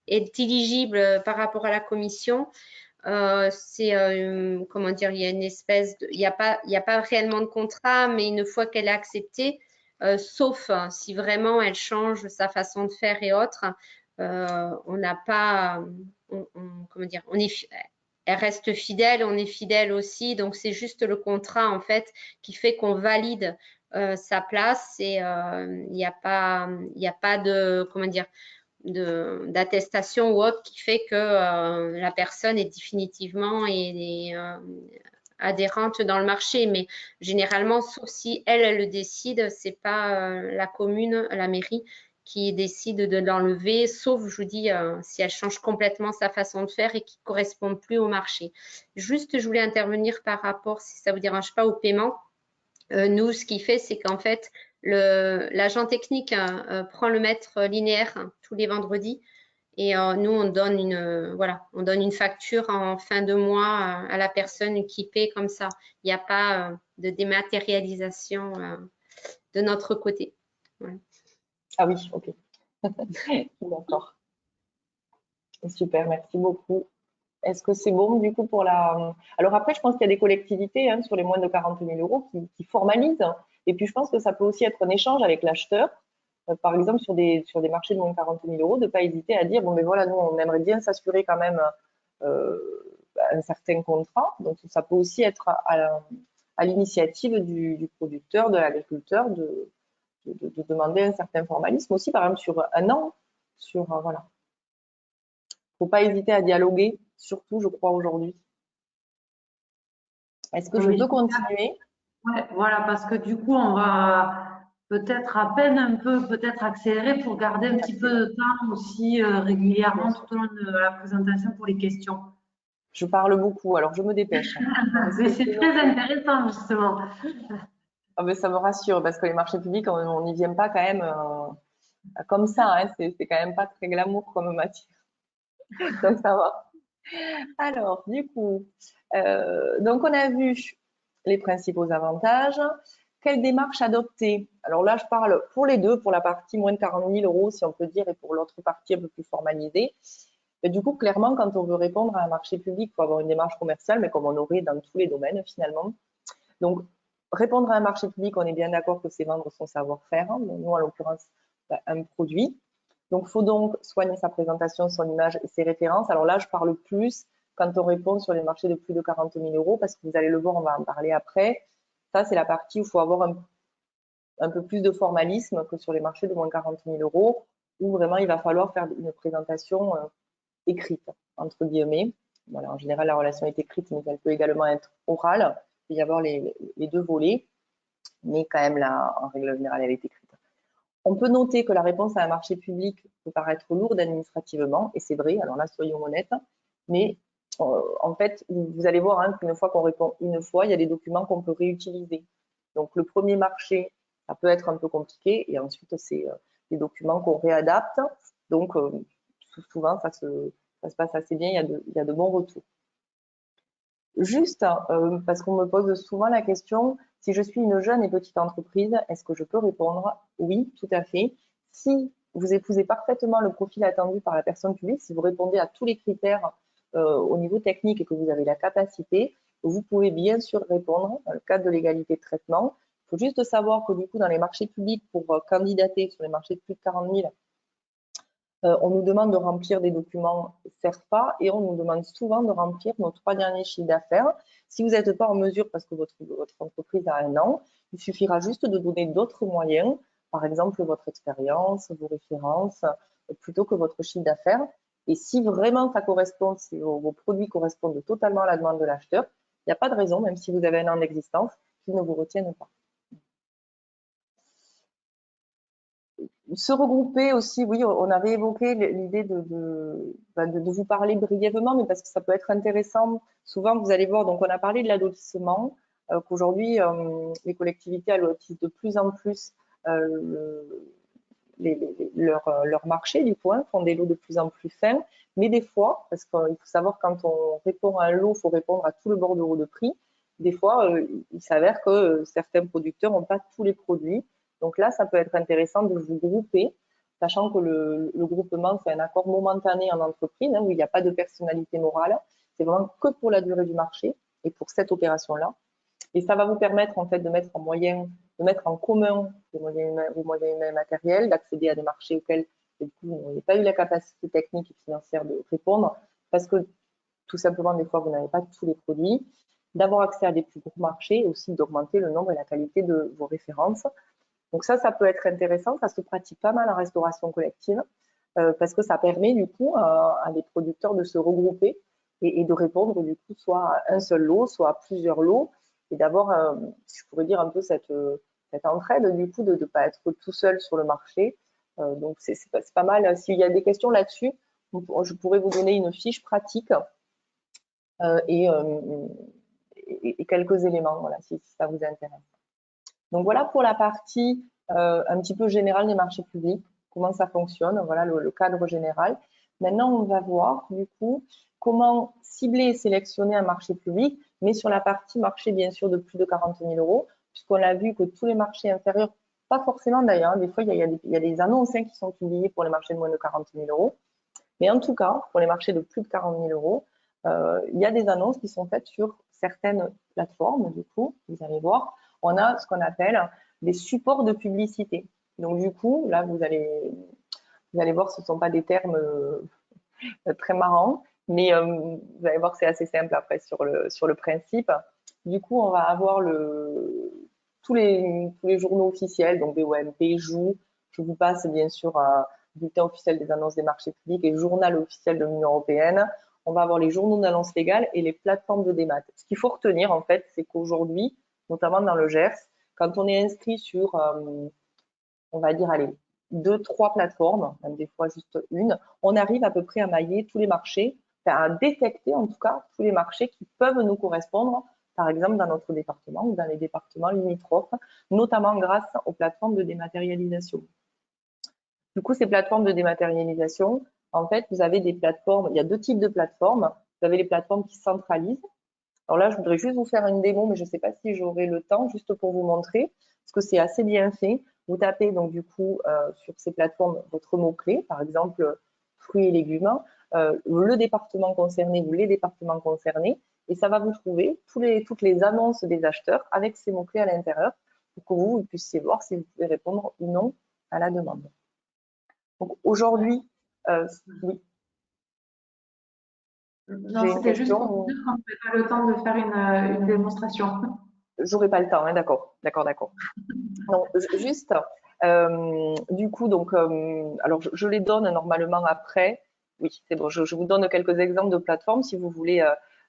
éligible par rapport à la commission, comment dire, il y a une espèce il n'y a pas réellement de contrat, mais une fois qu'elle est acceptée, sauf si vraiment elle change sa façon de faire et autres, on n'a pas, comment dire, elle reste fidèle, on est fidèle aussi, donc c'est juste le contrat en fait qui fait qu'on valide sa place et il n'y a pas de, comment dire, d'attestation ou autre qui fait que la personne est définitivement adhérente dans le marché. Mais généralement, sauf si elle le décide, c'est pas la commune, la mairie qui décide de l'enlever, sauf, je vous dis, si elle change complètement sa façon de faire et qui ne correspond plus au marché. Juste, je voulais intervenir par rapport, si ça ne vous dérange pas, au paiement. Nous, ce qu'il fait, c'est qu'en fait, l'agent technique prend le mètre linéaire tous les vendredis et nous, on donne une facture en fin de mois à la personne qui paie comme ça. Il n'y a pas de dématérialisation de notre côté. Voilà. Ah oui, ok. D'accord. Super, merci beaucoup. Est-ce que c'est bon du coup pour la… Alors après, je pense qu'il y a des collectivités sur les moins de 40 000 euros qui formalisent. Et puis, je pense que ça peut aussi être un échange avec l'acheteur. Par exemple, sur des marchés de moins de 40 000 euros, de ne pas hésiter à dire, bon, mais voilà, nous, on aimerait bien s'assurer quand même un certain contrat. Donc, ça peut aussi être à l'initiative du producteur, de l'agriculteur, de demander un certain formalisme aussi, par exemple, sur un an. Voilà. Il ne faut pas hésiter à dialoguer, surtout, je crois, aujourd'hui. Est-ce que je peux continuer? Ouais, voilà, parce que du coup, on va peut-être à peine un peu, peut-être accélérer pour garder un petit peu de temps aussi régulièrement tout au long de la présentation pour les questions. Je parle beaucoup, alors je me dépêche. Mais c'est très intéressant, justement. Ah ben, ça me rassure, parce que les marchés publics, on n'y vient pas quand même comme ça. Hein, c'est quand même pas très glamour comme matière. Donc, ça va. Alors, du coup, donc on a vu les principaux avantages. Quelle démarche adopter? Alors là, je parle pour les deux, pour la partie moins de 40 000 euros, si on peut dire, et pour l'autre partie un peu plus formalisée. Et du coup, clairement, quand on veut répondre à un marché public, il faut avoir une démarche commerciale, mais comme on aurait dans tous les domaines finalement. Donc, répondre à un marché public, on est bien d'accord que c'est vendre son savoir-faire. Hein, nous, en l'occurrence, un produit. Donc, il faut donc soigner sa présentation, son image et ses références. Alors là, je parle plus quand on répond sur les marchés de plus de 40 000 euros, parce que vous allez le voir, on va en parler après. Ça, c'est la partie où il faut avoir un peu plus de formalisme que sur les marchés de moins de 40 000 euros, où vraiment il va falloir faire une présentation écrite, entre guillemets. Voilà, en général, la relation est écrite, mais elle peut également être orale. Il peut y avoir les deux volets. mais quand même, là, en règle générale, elle est écrite. On peut noter que la réponse à un marché public peut paraître lourde administrativement, et c'est vrai, alors là, soyons honnêtes, mais en fait, vous allez voir hein, qu'une fois qu'on répond une fois, il y a des documents qu'on peut réutiliser. Donc, le premier marché, ça peut être un peu compliqué, et ensuite, c'est des documents qu'on réadapte. Donc, souvent, ça se passe assez bien, il y a de bons retours. Juste, parce qu'on me pose souvent la question, si je suis une jeune et petite entreprise, est-ce que je peux répondre? Oui, tout à fait. Si vous épousez parfaitement le profil attendu par la personne publique, si vous répondez à tous les critères au niveau technique et que vous avez la capacité, vous pouvez bien sûr répondre dans le cadre de l'égalité de traitement. Il faut juste savoir que du coup, dans les marchés publics, pour candidater sur les marchés de plus de 40 000, on nous demande de remplir des documents CERFA et on nous demande souvent de remplir nos 3 derniers chiffres d'affaires. Si vous n'êtes pas en mesure, parce que votre entreprise a 1 an, il suffira juste de donner d'autres moyens, par exemple votre expérience, vos références, plutôt que votre chiffre d'affaires. Et si vraiment ça correspond, si vos produits correspondent totalement à la demande de l'acheteur, il n'y a pas de raison, même si vous avez 1 an d'existence, qu'ils ne vous retiennent pas. Se regrouper aussi, oui, on avait évoqué l'idée de vous parler brièvement, mais parce que ça peut être intéressant. Souvent, vous allez voir, donc on a parlé de l'allotissement, qu'aujourd'hui, les collectivités allotissent de plus en plus leur marché, du coup, font des lots de plus en plus fins. Mais des fois, parce qu'il faut savoir, quand on répond à un lot, il faut répondre à tout le bordereau de prix. Des fois, il s'avère que certains producteurs n'ont pas tous les produits. Donc là, ça peut être intéressant de vous grouper, sachant que le groupement, c'est un accord momentané en entreprise, où il n'y a pas de personnalité morale. C'est vraiment que pour la durée du marché et pour cette opération-là. Et ça va vous permettre en fait de mettre en commun vos moyens humains et matériels, d'accéder à des marchés auxquels du coup, vous n'avez pas eu la capacité technique et financière de répondre, parce que tout simplement, des fois, vous n'avez pas tous les produits, d'avoir accès à des plus gros marchés et aussi d'augmenter le nombre et la qualité de vos références. Donc ça peut être intéressant, ça se pratique pas mal en restauration collective, parce que ça permet du coup à des producteurs de se regrouper et de répondre du coup soit à un seul lot, soit à plusieurs lots, et d'avoir, je pourrais dire, un peu cette entraide du coup de ne pas être tout seul sur le marché. Donc c'est pas mal. S'il y a des questions là-dessus, je pourrais vous donner une fiche pratique et quelques éléments, voilà, si ça vous intéresse. Donc voilà pour la partie un petit peu générale des marchés publics, comment ça fonctionne, voilà le cadre général. Maintenant, on va voir du coup comment cibler et sélectionner un marché public, mais sur la partie marché bien sûr de plus de 40 000 euros, puisqu'on a vu que tous les marchés inférieurs, pas forcément d'ailleurs, des fois il y a des annonces qui sont publiées pour les marchés de moins de 40 000 euros, mais en tout cas pour les marchés de plus de 40 000 euros, il y a des annonces qui sont faites sur certaines plateformes, du coup, vous allez voir, on a ce qu'on appelle des supports de publicité. Donc du coup, là, vous allez voir, ce ne sont pas des termes très marrants, mais vous allez voir que c'est assez simple après sur le principe. Du coup, on va avoir tous les journaux officiels, donc BOMP, JOU, je vous passe bien sûr bulletin officiel des annonces des marchés publics et journal officiel de l'Union européenne. On va avoir les journaux d'annonces légales et les plateformes de démat. Ce qu'il faut retenir, en fait, c'est qu'aujourd'hui, notamment dans le Gers, quand on est inscrit sur, on va dire, allez, 2-3 plateformes, même des fois juste une, on arrive à peu près à mailler tous les marchés, à détecter en tout cas tous les marchés qui peuvent nous correspondre, par exemple dans notre département ou dans les départements limitrophes, notamment grâce aux plateformes de dématérialisation. Du coup, ces plateformes de dématérialisation, en fait, vous avez des plateformes, il y a 2 types de plateformes. Vous avez les plateformes qui centralisent. Alors là, je voudrais juste vous faire une démo, mais je ne sais pas si j'aurai le temps, juste pour vous montrer, parce que c'est assez bien fait. Vous tapez donc du coup sur ces plateformes votre mot-clé, par exemple fruits et légumes, le département concerné ou les départements concernés, et ça va vous trouver toutes les annonces des acheteurs avec ces mots-clés à l'intérieur pour que vous puissiez voir si vous pouvez répondre ou non à la demande. Donc aujourd'hui, oui. Non, c'était juste pour dire qu'on n'avait pas le temps de faire une démonstration. J'aurais pas le temps, hein, d'accord. Donc, juste, du coup, donc, alors je les donne normalement après. Oui, c'est bon, je vous donne quelques exemples de plateformes si vous voulez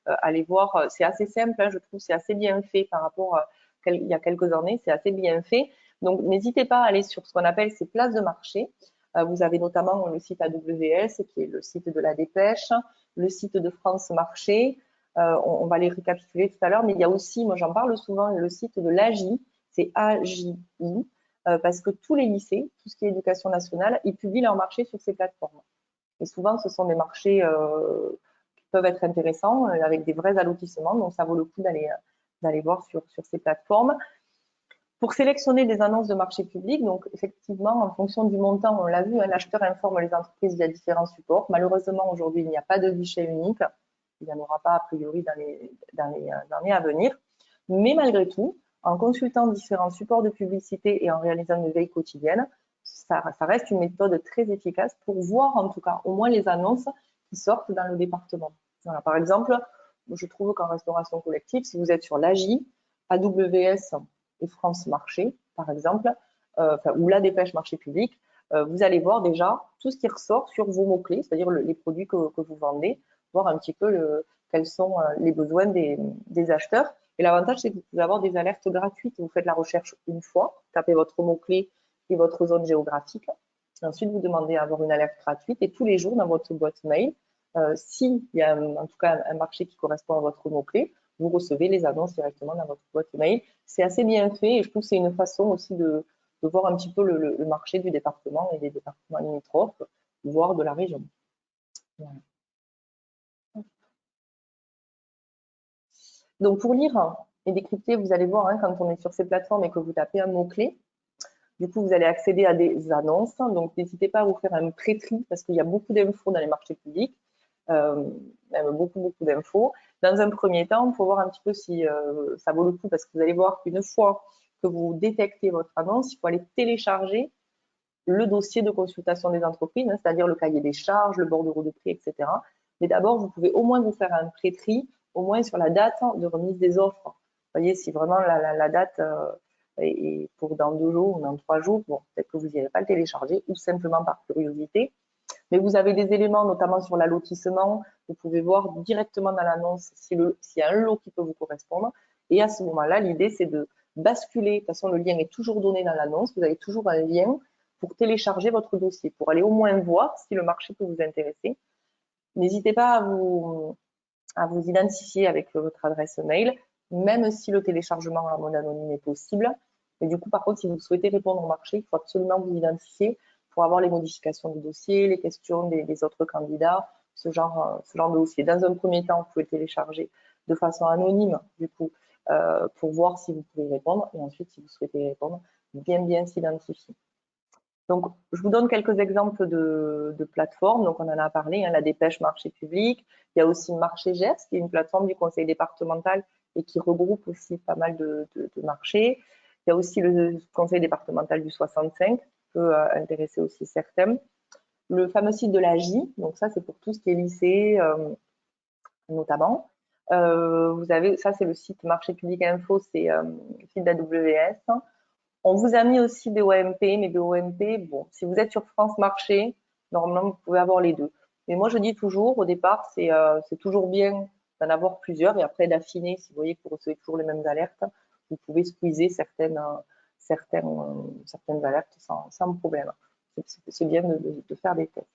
aller voir. C'est assez simple, hein, je trouve, c'est assez bien fait par rapport il y a quelques années, c'est assez bien fait. Donc, n'hésitez pas à aller sur ce qu'on appelle ces places de marché. Vous avez notamment le site AWS, qui est le site de la Dépêche, le site de France Marché. On va les récapituler tout à l'heure, mais il y a aussi, moi j'en parle souvent, le site de l'AGI, c'est AJI, parce que tous les lycées, tout ce qui est éducation nationale, ils publient leurs marchés sur ces plateformes. Et souvent, ce sont des marchés qui peuvent être intéressants, avec des vrais allotissements, donc ça vaut le coup d'aller voir sur ces plateformes. Pour sélectionner des annonces de marché public, donc effectivement, en fonction du montant, on l'a vu, l'acheteur informe les entreprises via différents supports. Malheureusement, aujourd'hui, il n'y a pas de guichet unique. Il n'y en aura pas a priori dans les années à venir. Mais malgré tout, en consultant différents supports de publicité et en réalisant une veille quotidienne, ça reste une méthode très efficace pour voir en tout cas au moins les annonces qui sortent dans le département. Voilà, par exemple, je trouve qu'en restauration collective, si vous êtes sur l'AGI, AWS et France Marché, par exemple, ou la Dépêche Marché Public, vous allez voir déjà tout ce qui ressort sur vos mots-clés, c'est-à-dire les produits que vous vendez, voir un petit peu quels sont les besoins des acheteurs. Et l'avantage, c'est que vous pouvez avoir des alertes gratuites. Vous faites la recherche une fois, tapez votre mot-clé et votre zone géographique. Et ensuite, vous demandez à avoir une alerte gratuite. Et tous les jours, dans votre boîte mail, s'il y a en tout cas un marché qui correspond à votre mot-clé, vous recevez les annonces directement dans votre boîte mail. C'est assez bien fait et je trouve que c'est une façon aussi de voir un petit peu le marché du département et des départements limitrophes, voire de la région. Voilà. Donc, pour lire et décrypter, vous allez voir, quand on est sur ces plateformes et que vous tapez un mot-clé, du coup, vous allez accéder à des annonces. Donc, n'hésitez pas à vous faire un pré-tri parce qu'il y a beaucoup d'infos dans les marchés publics, même beaucoup d'infos. Dans un premier temps, il faut voir un petit peu si ça vaut le coup parce que vous allez voir qu'une fois que vous détectez votre annonce, il faut aller télécharger le dossier de consultation des entreprises, c'est-à-dire le cahier des charges, le bordereau de prix, etc. Mais d'abord, vous pouvez au moins vous faire un pré-tri, au moins sur la date de remise des offres. Vous voyez, si vraiment la date est pour dans 2 jours ou dans 3 jours, bon, peut-être que vous n'irez pas le télécharger ou simplement par curiosité. Mais vous avez des éléments, notamment sur l'allotissement. Vous pouvez voir directement dans l'annonce s'il y a un lot qui peut vous correspondre. Et à ce moment-là, l'idée, c'est de basculer. De toute façon, le lien est toujours donné dans l'annonce. Vous avez toujours un lien pour télécharger votre dossier, pour aller au moins voir si le marché peut vous intéresser. N'hésitez pas à vous identifier avec votre adresse mail, même si le téléchargement en mode anonyme est possible. Et du coup, par contre, si vous souhaitez répondre au marché, il faut absolument vous identifier pour avoir les modifications du dossier, les questions des autres candidats, ce genre de dossier. Dans un premier temps, vous pouvez télécharger de façon anonyme, du coup, pour voir si vous pouvez répondre. Et ensuite, si vous souhaitez répondre, bien s'identifier. Donc, je vous donne quelques exemples de plateformes. Donc, on en a parlé, la Dépêche Marché Public. Il y a aussi Marché Gers, qui est une plateforme du conseil départemental et qui regroupe aussi pas mal de marchés. Il y a aussi le conseil départemental du 65, qui peut intéresser aussi certains. Le fameux site de l'AGI, donc ça, c'est pour tout ce qui est lycée, notamment. Vous avez, ça, c'est le site Marché Public Info, c'est le site d'AWS. On vous a mis aussi des OMP, mais des OMP, bon, si vous êtes sur France Marché, normalement, vous pouvez avoir les deux. Mais moi, je dis toujours, au départ, c'est toujours bien d'en avoir plusieurs et après d'affiner. Si vous voyez que vous recevez toujours les mêmes alertes, vous pouvez squeezer certaines alertes sans problème. C'est bien de faire des tests.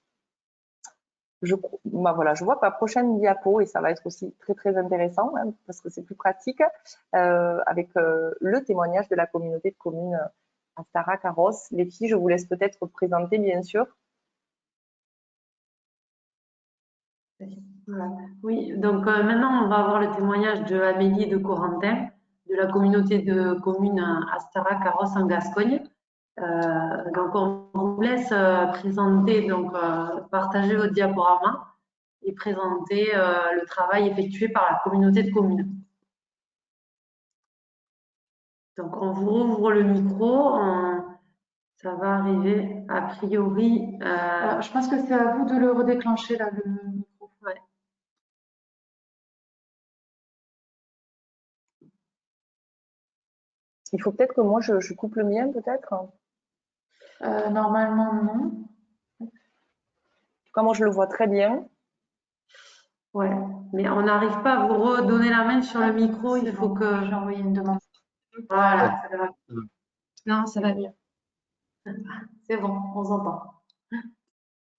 Voilà, je vois que la prochaine diapo, et ça va être aussi très intéressant, parce que c'est plus pratique, avec le témoignage de la communauté de communes Astarac-Arros. Les filles, je vous laisse peut-être présenter, bien sûr. Voilà. Oui, donc maintenant, on va avoir le témoignage de Amélie et de Corentin, de la communauté de communes Astarac-Arros en Gascogne. Donc, on vous laisse présenter, donc partager votre diaporama et présenter le travail effectué par la communauté de communes. Donc, on vous rouvre le micro. Ça va arriver a priori. Alors, je pense que c'est à vous de le redéclencher, là, le micro. Ouais. Il faut peut-être que moi, je coupe le mien, peut-être. Normalement, non. En tout cas, moi, je le vois très bien. Ouais, mais on n'arrive pas à vous redonner la main sur le micro. Il faut bon, que. j'ai envoyé une demande. Voilà, ça va. Non, ça va mieux. C'est bon, on s'entend.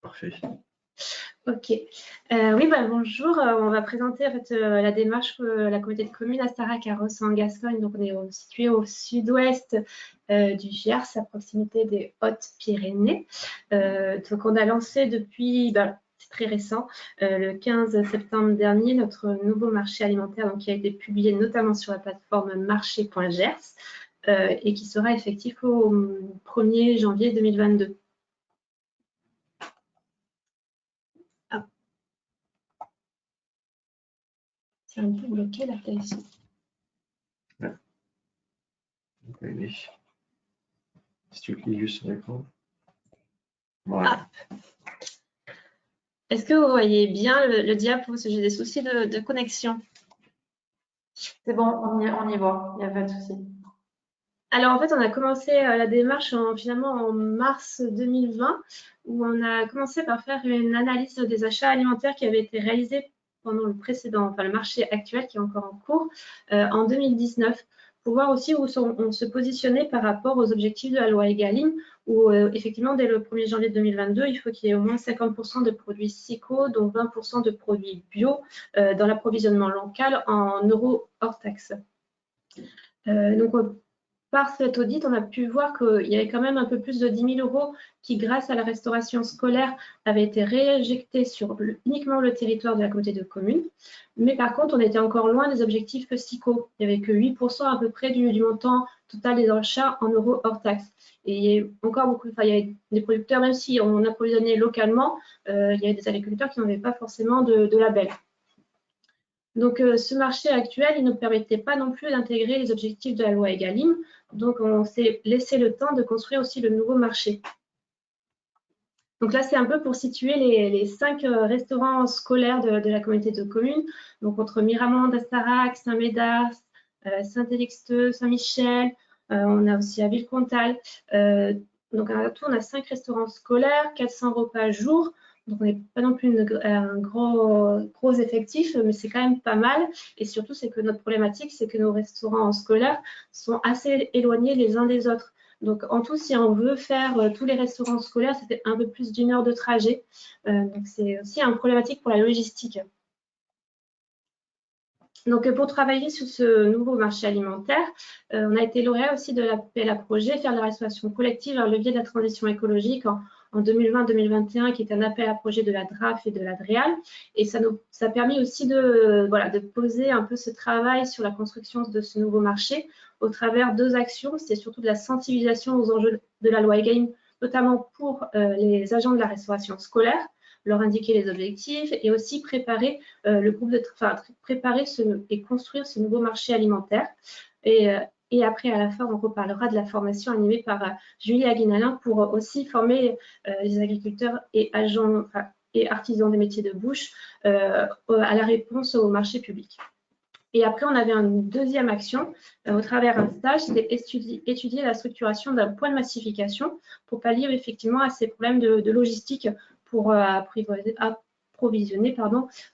Parfait. Ok. Oui, bonjour. On va présenter en fait, la démarche que la communauté de communes Astarac a reçue en Gascogne. Donc, on est situé au sud-ouest du Gers, à proximité des Hautes-Pyrénées. Donc, on a lancé depuis, c'est très récent, le 15 septembre dernier, notre nouveau marché alimentaire donc, qui a été publié notamment sur la plateforme marché.gers et qui sera effectif au 1er janvier 2022. C'est un peu bloqué la taille ici. Ouais. Si tu cliques juste sur l'écran. Voilà. Est-ce que vous voyez bien le diapo? Parce que j'ai des soucis de connexion. C'est bon, on y voit, il n'y a pas de souci. Alors en fait, on a commencé la démarche finalement en mars 2020, où on a commencé par faire une analyse des achats alimentaires qui avaient été réalisés pendant le précédent, enfin le marché actuel qui est encore en cours, en 2019, pour voir aussi où on se positionnait par rapport aux objectifs de la loi Egalim, où effectivement dès le 1er janvier 2022, il faut qu'il y ait au moins 50% de produits SICO, dont 20% de produits bio dans l'approvisionnement local en euros hors taxe. Donc par cet audit, on a pu voir qu'il y avait quand même un peu plus de 10 000 € qui, grâce à la restauration scolaire, avaient été réinjectés sur uniquement le territoire de la communauté de communes. Mais par contre, on était encore loin des objectifs SICO. Il n'y avait que 8% à peu près du montant total des achats en euros hors taxe. Et il y a encore beaucoup, il y avait des producteurs, même si on approvisionnait localement, il y avait des agriculteurs qui n'avaient pas forcément de label. Donc, ce marché actuel, il ne permettait pas non plus d'intégrer les objectifs de la loi Egalim. Donc, on s'est laissé le temps de construire aussi le nouveau marché. Donc là, c'est un peu pour situer les 5 restaurants scolaires de la communauté de communes. Donc, entre Miramont, Astarac, Saint-Médard, Saint-Élixteux, Saint-Michel. On a aussi à Villecontal. Donc, à tout, on a 5 restaurants scolaires, 400 repas jour. Donc, on n'est pas non plus un gros effectif, mais c'est quand même pas mal. Et surtout, c'est que notre problématique, c'est que nos restaurants scolaires sont assez éloignés les uns des autres. Donc, en tout, si on veut faire tous les restaurants scolaires, c'était un peu plus d'1 heure de trajet. Donc, c'est aussi une problématique pour la logistique. Donc, pour travailler sur ce nouveau marché alimentaire, on a été lauréat aussi de l'appel à projet Faire de la restauration collective un levier de la transition écologique en 2020-2021, qui est un appel à projet de la DRAF et de la DREAL. Et ça a permis aussi de poser un peu ce travail sur la construction de ce nouveau marché au travers 2 actions. C'est surtout de la sensibilisation aux enjeux de la loi Egalim, notamment pour les agents de la restauration scolaire, leur indiquer les objectifs et aussi préparer et construire ce nouveau marché alimentaire. Et après, à la fin, on reparlera de la formation animée par Julie Aguinalin pour aussi former les agriculteurs et agents et artisans des métiers de bouche à la réponse au marché public. Et après, on avait une deuxième action au travers d'un stage, c'était étudier la structuration d'un point de massification pour pallier effectivement à ces problèmes de logistique pour approvisionner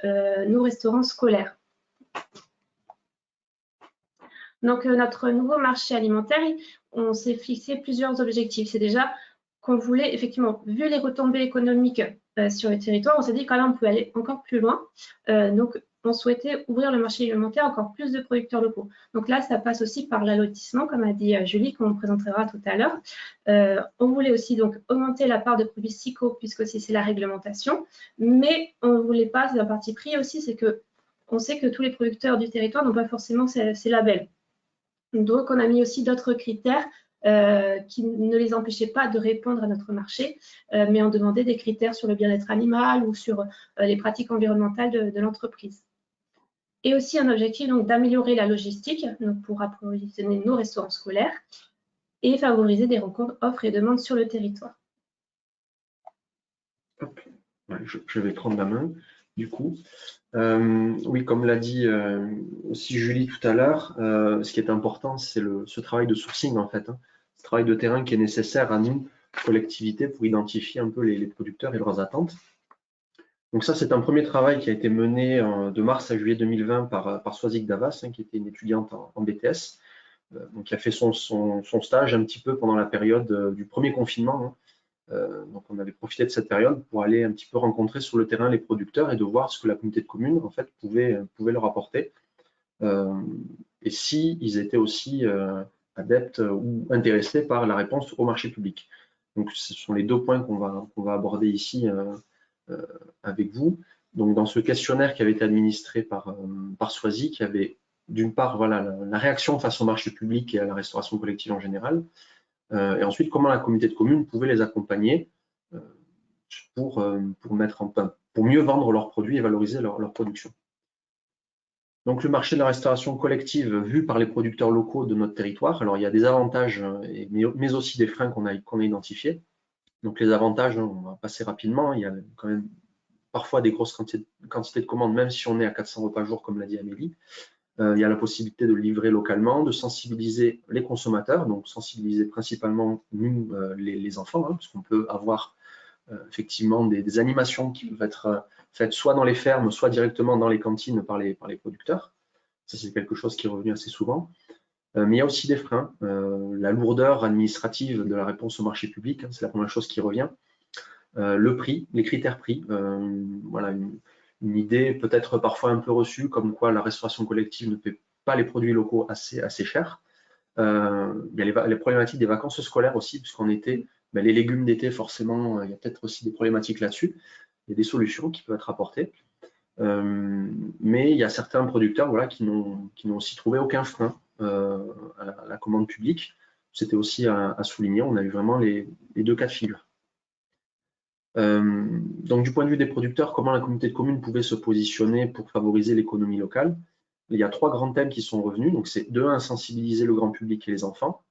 nos restaurants scolaires. Donc, notre nouveau marché alimentaire, on s'est fixé plusieurs objectifs. C'est déjà qu'on voulait, effectivement, vu les retombées économiques sur le territoire, on s'est dit quand même on peut aller encore plus loin. Donc, on souhaitait ouvrir le marché alimentaire à encore plus de producteurs locaux. Donc là, ça passe aussi par l'allotissement, comme a dit Julie, qu'on présentera tout à l'heure. On voulait aussi donc augmenter la part de produits SICO, puisque c'est la réglementation, mais on ne voulait pas, c'est un parti pris aussi, c'est que on sait que tous les producteurs du territoire n'ont pas forcément ces labels. Donc, on a mis aussi d'autres critères qui ne les empêchaient pas de répondre à notre marché, mais on demandait des critères sur le bien-être animal ou sur les pratiques environnementales de l'entreprise. Et aussi un objectif d'améliorer la logistique pour approvisionner nos restaurants scolaires et favoriser des rencontres offres et demandes sur le territoire. Hop. Ouais, je vais prendre la main, du coup. Oui, comme l'a dit aussi Julie tout à l'heure, ce qui est important, c'est ce travail de sourcing, en fait, hein. Ce travail de terrain qui est nécessaire à nous, collectivités, pour identifier un peu les producteurs et leurs attentes. Donc ça, c'est un premier travail qui a été mené de mars à juillet 2020 par Soazic Davas, hein, qui était une étudiante en BTS. donc qui a fait son stage un petit peu pendant la période du premier confinement. Donc on avait profité de cette période pour aller un petit peu rencontrer sur le terrain les producteurs et de voir ce que la communauté de communes en fait pouvait leur apporter. Et si ils étaient aussi adeptes ou intéressés par la réponse au marché public. Donc ce sont les deux points qu'on va aborder ici avec vous. Donc dans ce questionnaire qui avait été administré par Soisy, qui avait d'une part voilà, la réaction face au marché public et à la restauration collective en général, et ensuite comment la communauté de communes pouvait les accompagner pour mieux vendre leurs produits et valoriser leur production. Donc le marché de la restauration collective vu par les producteurs locaux de notre territoire, alors il y a des avantages mais aussi des freins qu'on a identifiés. Donc les avantages, on va passer rapidement, il y a quand même parfois des grosses quantités de commandes, même si on est à 400 repas par jour, comme l'a dit Amélie. Il y a la possibilité de livrer localement, de sensibiliser les consommateurs, donc sensibiliser principalement nous, les enfants, hein, parce qu'on peut avoir effectivement des animations qui peuvent être faites soit dans les fermes, soit directement dans les cantines par les producteurs. Ça, c'est quelque chose qui est revenu assez souvent. Mais il y a aussi des freins. La lourdeur administrative de la réponse au marché public, hein, c'est la première chose qui revient. Le prix, les critères prix. Voilà, une idée peut-être parfois un peu reçue, comme quoi la restauration collective ne paie pas les produits locaux assez chers. Il y a les problématiques des vacances scolaires aussi, puisqu'en été, les légumes d'été, forcément, il y a peut-être aussi des problématiques là-dessus. Il y a des solutions qui peuvent être apportées. Mais il y a certains producteurs voilà, qui n'ont aussi trouvé aucun frein à la commande publique. C'était aussi à souligner, on a eu vraiment les deux cas de figure. Donc du point de vue des producteurs, comment la communauté de communes pouvait se positionner pour favoriser l'économie locale? Il y a trois grands thèmes qui sont revenus. Donc c'est de 1, sensibiliser le grand public et les enfants.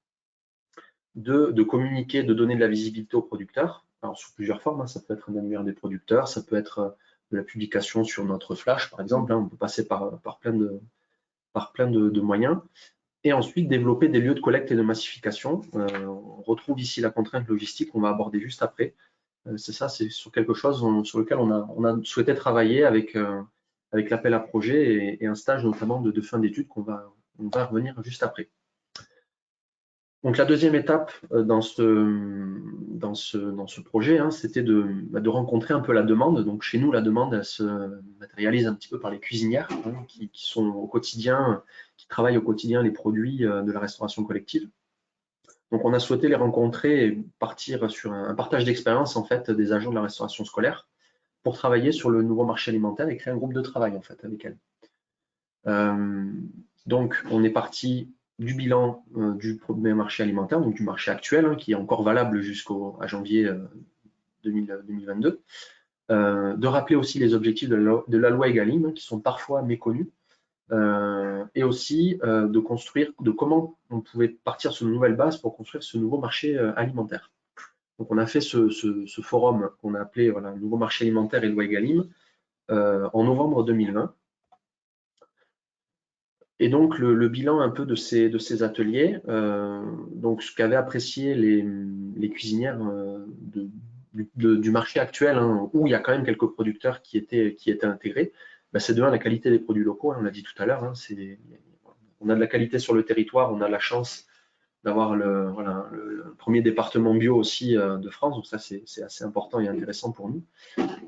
2, de communiquer, de donner de la visibilité aux producteurs. Alors sous plusieurs formes, hein. Ça peut être un annuaire des producteurs, ça peut être de la publication sur notre flash, par exemple. Hein. On peut passer par plein de moyens. Et ensuite, développer des lieux de collecte et de massification. On retrouve ici la contrainte logistique qu'on va aborder juste après. C'est ça, c'est sur quelque chose sur lequel on a souhaité travailler avec l'appel à projet et un stage notamment de fin d'études qu'on va revenir juste après. Donc la deuxième étape dans ce projet, hein, c'était de rencontrer un peu la demande. Donc chez nous, la demande, elle se matérialise un petit peu par les cuisinières hein, qui sont au quotidien, qui travaillent au quotidien les produits de la restauration collective. Donc on a souhaité les rencontrer et partir sur un partage d'expérience en fait des agents de la restauration scolaire pour travailler sur le nouveau marché alimentaire et créer un groupe de travail en fait avec elles. Donc on est parti du bilan du premier marché alimentaire, donc du marché actuel hein, qui est encore valable jusqu'à janvier 2022. De rappeler aussi les objectifs de la loi Egalim qui sont parfois méconnus. Et aussi de comment on pouvait partir sur une nouvelle base pour construire ce nouveau marché alimentaire. Donc on a fait ce forum qu'on a appelé voilà, nouveau marché alimentaire et loi Egalim en novembre 2020. Et donc le bilan un peu de ces ateliers, donc ce qu'avaient apprécié les cuisinières du marché actuel, hein, où il y a quand même quelques producteurs qui étaient intégrés, c'est de la qualité des produits locaux, hein, on l'a dit tout à l'heure, hein, on a de la qualité sur le territoire, on a la chance d'avoir le premier département bio aussi de France, donc ça c'est assez important et intéressant pour nous.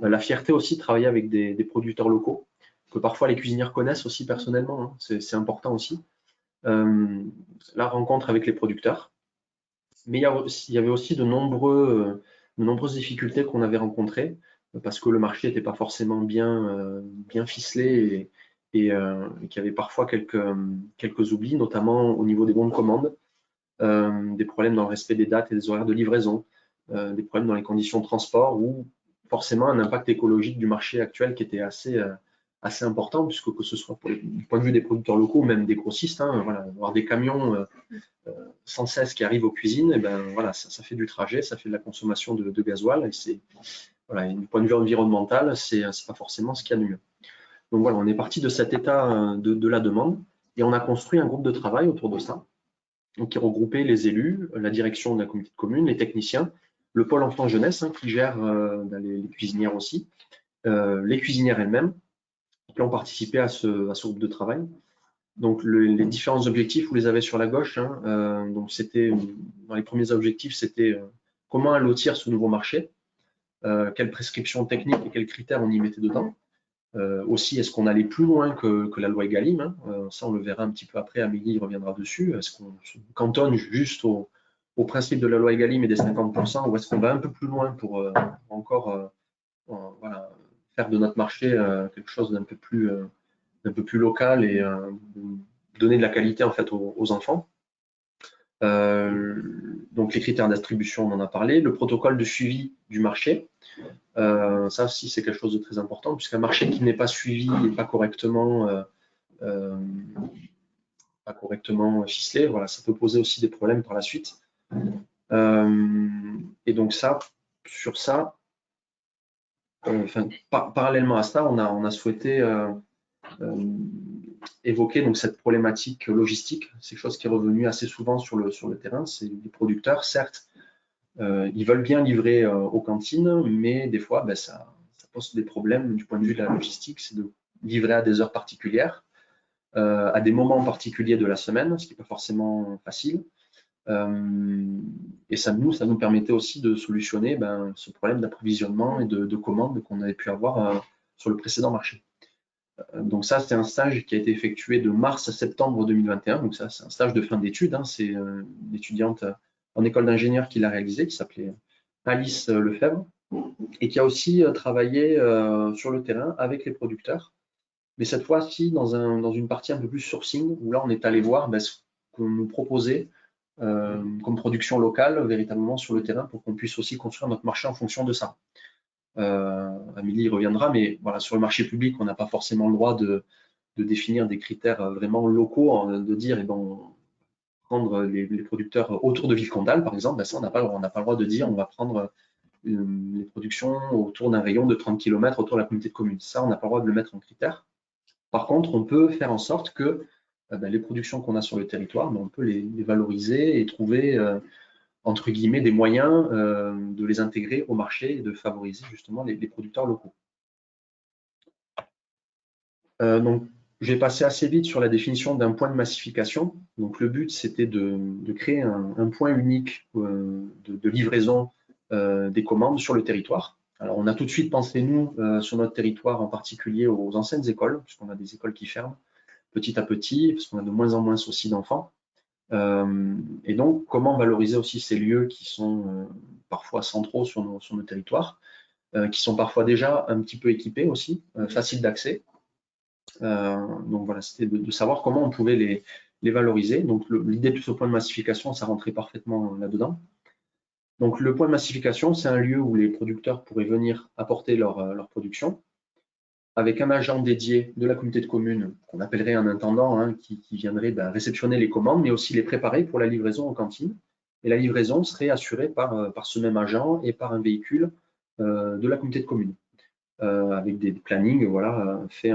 La fierté aussi de travailler avec des producteurs locaux, que parfois les cuisinières connaissent aussi personnellement, hein, c'est important aussi. La rencontre avec les producteurs, mais il y avait aussi de nombreuses difficultés qu'on avait rencontrées, parce que le marché n'était pas forcément bien ficelé et qu'il y avait parfois quelques oublis, notamment au niveau des bons de commande, des problèmes dans le respect des dates et des horaires de livraison, des problèmes dans les conditions de transport ou forcément un impact écologique du marché actuel qui était assez important, puisque que ce soit du point de vue des producteurs locaux ou même des grossistes, hein, voilà, avoir des camions sans cesse qui arrivent aux cuisines, et ben, voilà, ça fait du trajet, ça fait de la consommation de gasoil, et c'est voilà, du point de vue environnemental, c'est pas forcément ce qu'il y a de mieux. Donc voilà, on est parti de cet état de la demande et on a construit un groupe de travail autour de ça, donc qui regroupait les élus, la direction de la communauté de communes, les techniciens, le pôle enfant-jeunesse hein, qui gère les cuisinières aussi, les cuisinières elles-mêmes qui ont participé à ce groupe de travail. Donc, les différents objectifs, vous les avez sur la gauche. Hein. Donc, c'était dans les premiers objectifs, c'était comment allotir ce nouveau marché, quelles prescriptions techniques et quels critères on y mettait dedans. Aussi, est-ce qu'on allait plus loin que la loi Egalim, hein. Ça, on le verra un petit peu après, Amélie reviendra dessus. Est-ce qu'on se cantonne juste au principe de la loi Egalim et des 50%, ou est-ce qu'on va un peu plus loin pour encore voilà, faire de notre marché quelque chose d'un peu plus local et donner de la qualité en fait aux enfants. Donc les critères d'attribution, on en a parlé. Le protocole de suivi du marché, ça aussi c'est quelque chose de très important, puisqu'un marché qui n'est pas suivi et pas correctement ficelé, voilà, ça peut poser aussi des problèmes par la suite. Et donc ça, sur ça, parallèlement à ça, on a souhaité évoquer donc cette problématique logistique. C'est quelque chose qui est revenu assez souvent sur le terrain. C'est les producteurs, certes, ils veulent bien livrer aux cantines, mais des fois, ça pose des problèmes du point de vue de la logistique. C'est de livrer à des heures particulières, à des moments particuliers de la semaine, ce qui n'est pas forcément facile. Et ça nous permettait aussi de solutionner ce problème d'approvisionnement et de commandes qu'on avait pu avoir sur le précédent marché. Donc ça, c'est un stage qui a été effectué de mars à septembre 2021. Donc ça, c'est un stage de fin d'études. Hein. C'est une étudiante en école d'ingénieur qui l'a réalisé, qui s'appelait Alice Lefebvre, et qui a aussi travaillé sur le terrain avec les producteurs. Mais cette fois-ci, dans une partie un peu plus sourcing, où là, on est allé voir ce qu'on nous proposait comme production locale, véritablement sur le terrain, pour qu'on puisse aussi construire notre marché en fonction de ça. Amélie y reviendra, mais voilà, sur le marché public, on n'a pas forcément le droit de définir des critères vraiment locaux, de dire, prendre les producteurs autour de Villecondal, par exemple, ça, on n'a pas le droit de dire, on va prendre les productions autour d'un rayon de 30 km autour de la communauté de communes. Ça, on n'a pas le droit de le mettre en critère. Par contre, on peut faire en sorte que les productions qu'on a sur le territoire, on peut les valoriser et trouver entre guillemets, des moyens de les intégrer au marché et de favoriser justement les producteurs locaux. Donc, je vais passer assez vite sur la définition d'un point de massification. Donc, le but, c'était de créer un point unique de livraison des commandes sur le territoire. Alors, on a tout de suite pensé, nous, sur notre territoire, en particulier aux anciennes écoles, puisqu'on a des écoles qui ferment petit à petit, parce qu'on a de moins en moins aussi d'enfants. Et donc, comment valoriser aussi ces lieux qui sont parfois centraux sur nos territoires, qui sont parfois déjà un petit peu équipés aussi, faciles d'accès. Donc voilà, c'était de savoir comment on pouvait les valoriser. Donc l'idée de ce point de massification, ça rentrait parfaitement là-dedans. Donc le point de massification, c'est un lieu où les producteurs pourraient venir apporter leur production, avec un agent dédié de la communauté de communes, qu'on appellerait un intendant, hein, qui viendrait réceptionner les commandes, mais aussi les préparer pour la livraison aux cantines. Et la livraison serait assurée par ce même agent et par un véhicule de la communauté de communes, avec des plannings voilà, faits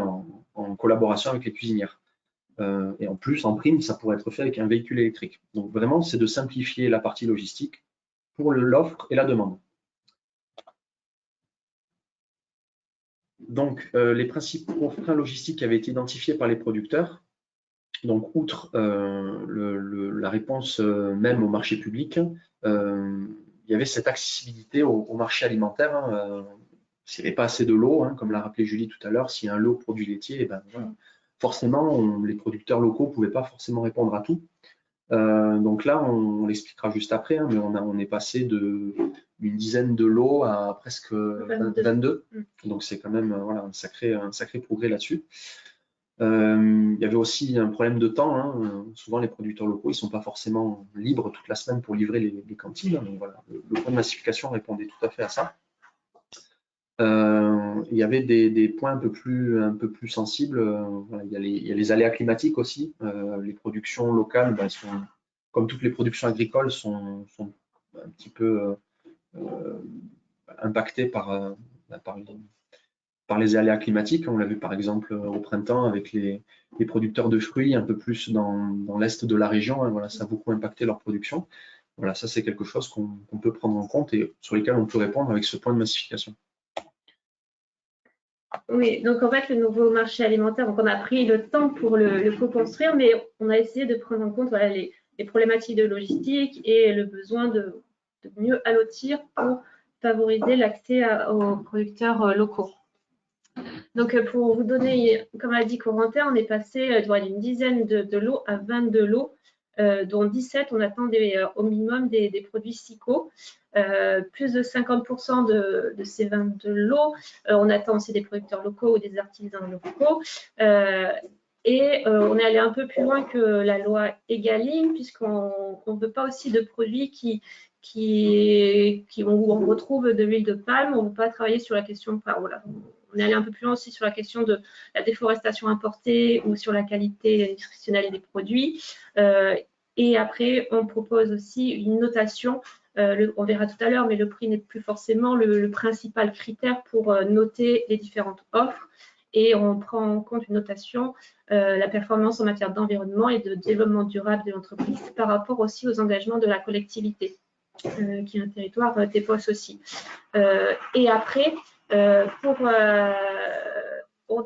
en collaboration avec les cuisinières. Et en plus, en prime, ça pourrait être fait avec un véhicule électrique. Donc vraiment, c'est de simplifier la partie logistique pour l'offre et la demande. Donc, les principaux freins logistiques qui avaient été identifiés par les producteurs, donc outre la réponse même au marché public, il y avait cette accessibilité au marché alimentaire. Hein, s'il n'y avait pas assez de l'eau, hein, comme l'a rappelé Julie tout à l'heure, s'il y a un lot de produits laitiers, voilà, forcément, les producteurs locaux ne pouvaient pas forcément répondre à tout. Donc là, on l'expliquera juste après, hein, mais on est passé d'une dizaine de lots à presque 22. Donc c'est quand même voilà, un sacré progrès là-dessus. Il y avait aussi un problème de temps. Hein. Souvent, les producteurs locaux, ils ne sont pas forcément libres toute la semaine pour livrer les cantines. Donc voilà, le point de massification répondait tout à fait à ça. Il y avait des points un peu plus sensibles. Voilà, il y a les aléas climatiques aussi. Les productions locales, comme toutes les productions agricoles, sont un petit peu impactées par les aléas climatiques. On l'a vu par exemple au printemps avec les producteurs de fruits un peu plus dans l'est de la région. Hein, voilà, ça a beaucoup impacté leur production. Voilà, ça c'est quelque chose qu'on peut prendre en compte et sur lesquels on peut répondre avec ce point de massification. Oui, donc en fait, le nouveau marché alimentaire, donc on a pris le temps pour le co-construire, mais on a essayé de prendre en compte voilà, les problématiques de logistique et le besoin de mieux allotir pour favoriser l'accès aux producteurs locaux. Donc, pour vous donner, comme a dit Corentin, on est passé d'une dizaine de lots à 22 lots, dont 17, on attend au minimum des produits SICO. Plus de 50% de ces 22 lots, on attend aussi des producteurs locaux ou des artisans locaux. Et on est allé un peu plus loin que la loi Egalim, puisqu'on ne veut pas aussi de produits où on retrouve de l'huile de palme. On ne veut pas travailler sur la question, enfin, voilà, on est allé un peu plus loin aussi sur la question de la déforestation importée ou sur la qualité nutritionnelle des produits. Et après, on propose aussi une notation. On verra tout à l'heure, mais le prix n'est plus forcément le principal critère pour noter les différentes offres. Et on prend en compte une notation, la performance en matière d'environnement et de développement durable de l'entreprise par rapport aussi aux engagements de la collectivité, qui est un territoire TEPOS aussi. Et après, on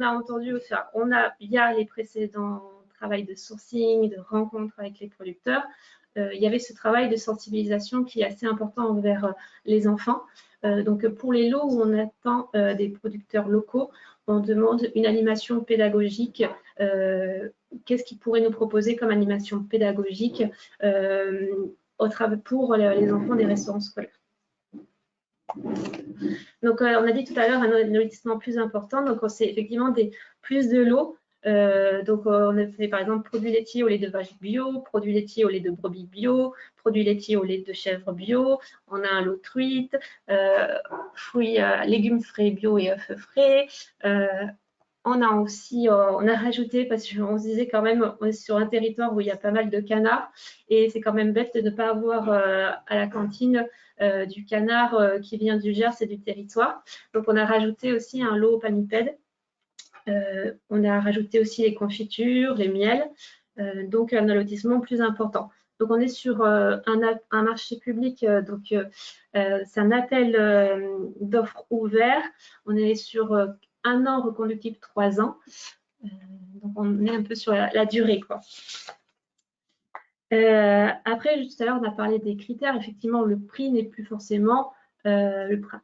a entendu, enfin, il y a les précédents travaux de sourcing, de rencontres avec les producteurs. Il y avait ce travail de sensibilisation qui est assez important envers les enfants. Donc, pour les lots où on attend des producteurs locaux, on demande une animation pédagogique. Qu'est-ce qu'ils pourraient nous proposer comme animation pédagogique pour les enfants des restaurants scolaires? Donc, on a dit tout à l'heure un investissement plus important. Donc, c'est effectivement plus de lots. Donc, on a fait par exemple produits laitiers au lait de vache bio, produits laitiers au lait de brebis bio, produits laitiers au lait de chèvre bio. On a un lot truite, fruits, légumes frais bio et œufs frais. On a aussi, on a rajouté, parce qu'on se disait quand même, on est sur un territoire où il y a pas mal de canards, et c'est quand même bête de ne pas avoir à la cantine du canard qui vient du Gers et du territoire. Donc, on a rajouté aussi un lot panipède. On a rajouté aussi les confitures, les miels, donc un allotissement plus important. Donc, on est sur un marché public, c'est un appel d'offres ouvert. On est sur 1 an reconductible 3 ans. Donc, on est un peu sur la durée, quoi. Après, tout à l'heure, on a parlé des critères. Effectivement, le prix n'est plus forcément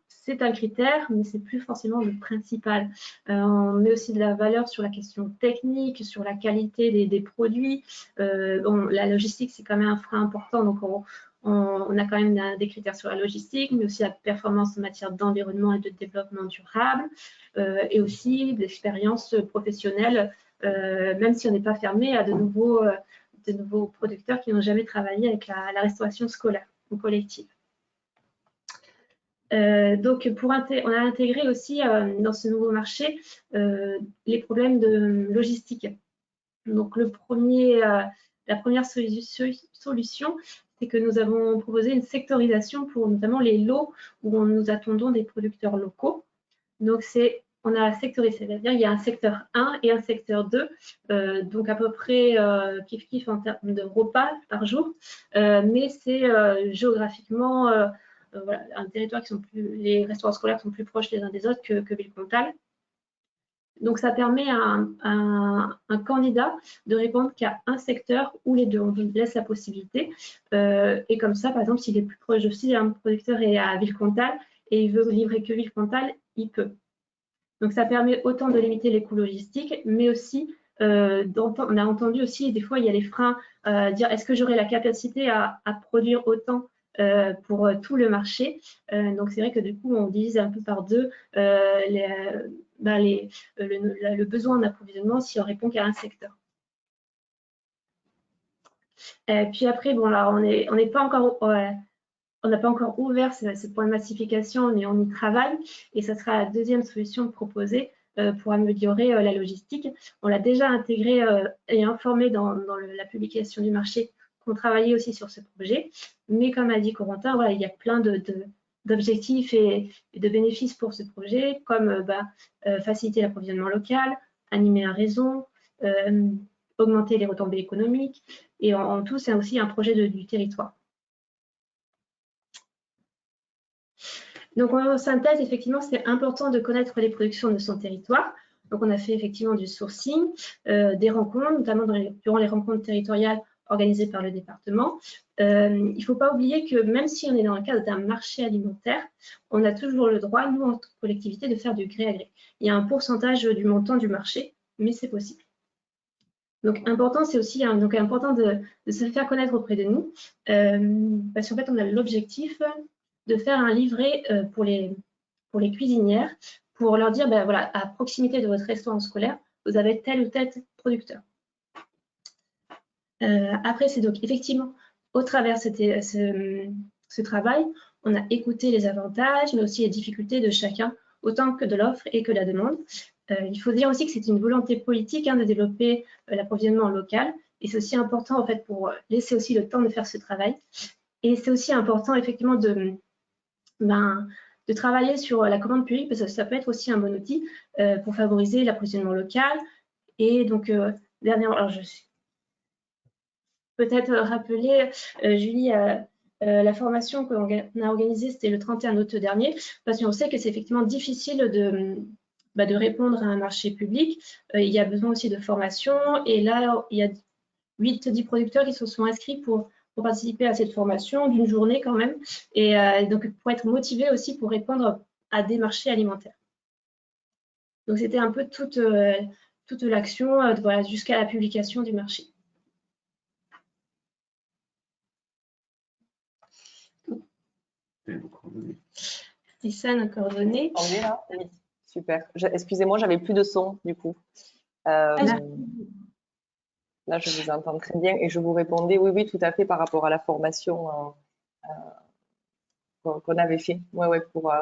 c'est un critère, mais c'est plus forcément le principal. On met aussi de la valeur sur la question technique, sur la qualité des produits. La logistique, c'est quand même un frein important. Donc, on a quand même des critères sur la logistique, mais aussi la performance en matière d'environnement et de développement durable, et aussi l'expérience professionnelle, même si on n'est pas fermé à de nouveaux producteurs qui n'ont jamais travaillé avec la restauration scolaire ou collective. Donc, on a intégré aussi dans ce nouveau marché les problèmes de logistique. Donc, la première solution, c'est que nous avons proposé une sectorisation pour notamment les lots où nous attendons des producteurs locaux. Donc, on a sectorisé, c'est-à-dire il y a un secteur 1 et un secteur 2, donc à peu près kiff-kiff en termes de repas par jour, mais c'est géographiquement voilà, un territoire les restaurants scolaires sont plus proches les uns des autres que Villecontal. Donc, ça permet à un candidat de répondre qu'à un secteur ou les deux. On lui laisse la possibilité. Et comme ça, par exemple, s'il est plus proche si un producteur est à Villecontal et il veut livrer que Villecontal, il peut. Donc, ça permet autant de limiter les coûts logistiques, mais aussi, on a entendu aussi, des fois, il y a les freins, dire est-ce que j'aurai la capacité à produire autant pour tout le marché. Donc, c'est vrai que du coup, on divise un peu par deux le besoin d'approvisionnement si on répond qu'à un secteur. Puis après, bon, là, on n'est pas encore... on n'a pas encore ouvert ce point de massification, mais on y travaille et ça sera la deuxième solution proposée pour améliorer la logistique. On l'a déjà intégré et informé dans la publication du marché qu'on travaillait aussi sur ce projet. Mais comme a dit Corentin, voilà, il y a plein d'objectifs et de bénéfices pour ce projet, comme faciliter l'approvisionnement local, animer un réseau, augmenter les retombées économiques. Et en tout, c'est aussi un projet du territoire. Donc en synthèse, effectivement, c'est important de connaître les productions de son territoire. Donc on a fait effectivement du sourcing, des rencontres, notamment durant les rencontres territoriales organisées par le département. Il ne faut pas oublier que même si on est dans le cadre d'un marché alimentaire, on a toujours le droit, nous en collectivité, de faire du gré à gré. Il y a un pourcentage du montant du marché, mais c'est possible. Donc important, c'est aussi donc important de se faire connaître auprès de nous, parce qu'en fait, on a l'objectif de faire un livret pour les cuisinières, pour leur dire, ben voilà, à proximité de votre restaurant scolaire, vous avez tel ou tel producteur. Après, c'est donc effectivement, au travers de ce travail, on a écouté les avantages, mais aussi les difficultés de chacun, autant que de l'offre et que la demande. Il faut dire aussi que c'est une volonté politique de développer l'approvisionnement local, et c'est aussi important en fait pour laisser aussi le temps de faire ce travail. Et c'est aussi important effectivement de travailler sur la commande publique, parce que ça peut être aussi un bon outil pour favoriser l'approvisionnement local. Et donc, dernièrement, alors je suis peut-être rappeler, Julie, la formation qu'on a organisée, c'était le 31 août dernier, parce qu'on sait que c'est effectivement difficile de répondre à un marché public. Il y a besoin aussi de formation, et là, il y a 8-10 producteurs qui se sont inscrits pour participer à cette formation d'une journée quand même, et donc pour être motivés aussi pour répondre à des marchés alimentaires. Donc c'était un peu toute l'action voilà, jusqu'à la publication du marché. Et ça, nos coordonnées. On est là? Oui, super. Excusez-moi, j'avais plus de son du coup. Là, je vous entends très bien et je vous répondais, oui, oui, tout à fait par rapport à la formation qu'on avait fait, pour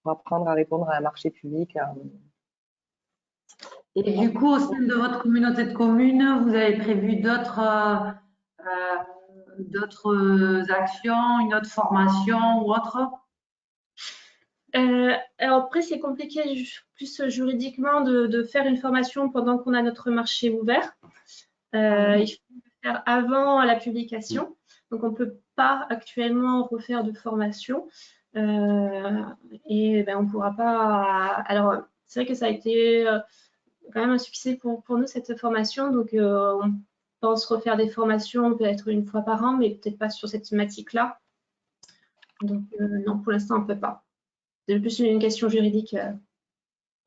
apprendre à répondre à un marché public. Et du coup, au sein de votre communauté de communes, vous avez prévu d'autres actions, une autre formation ou autre? Alors après, c'est compliqué plus juridiquement de faire une formation pendant qu'on a notre marché ouvert. Il faut le faire avant la publication. Donc, on ne peut pas actuellement refaire de formation. Et ben, on ne pourra pas. Alors, c'est vrai que ça a été quand même un succès pour nous, cette formation. Donc, on pense refaire des formations peut-être une fois par an, mais peut-être pas sur cette thématique-là. Donc, non, pour l'instant, on ne peut pas. C'est plus une question juridique.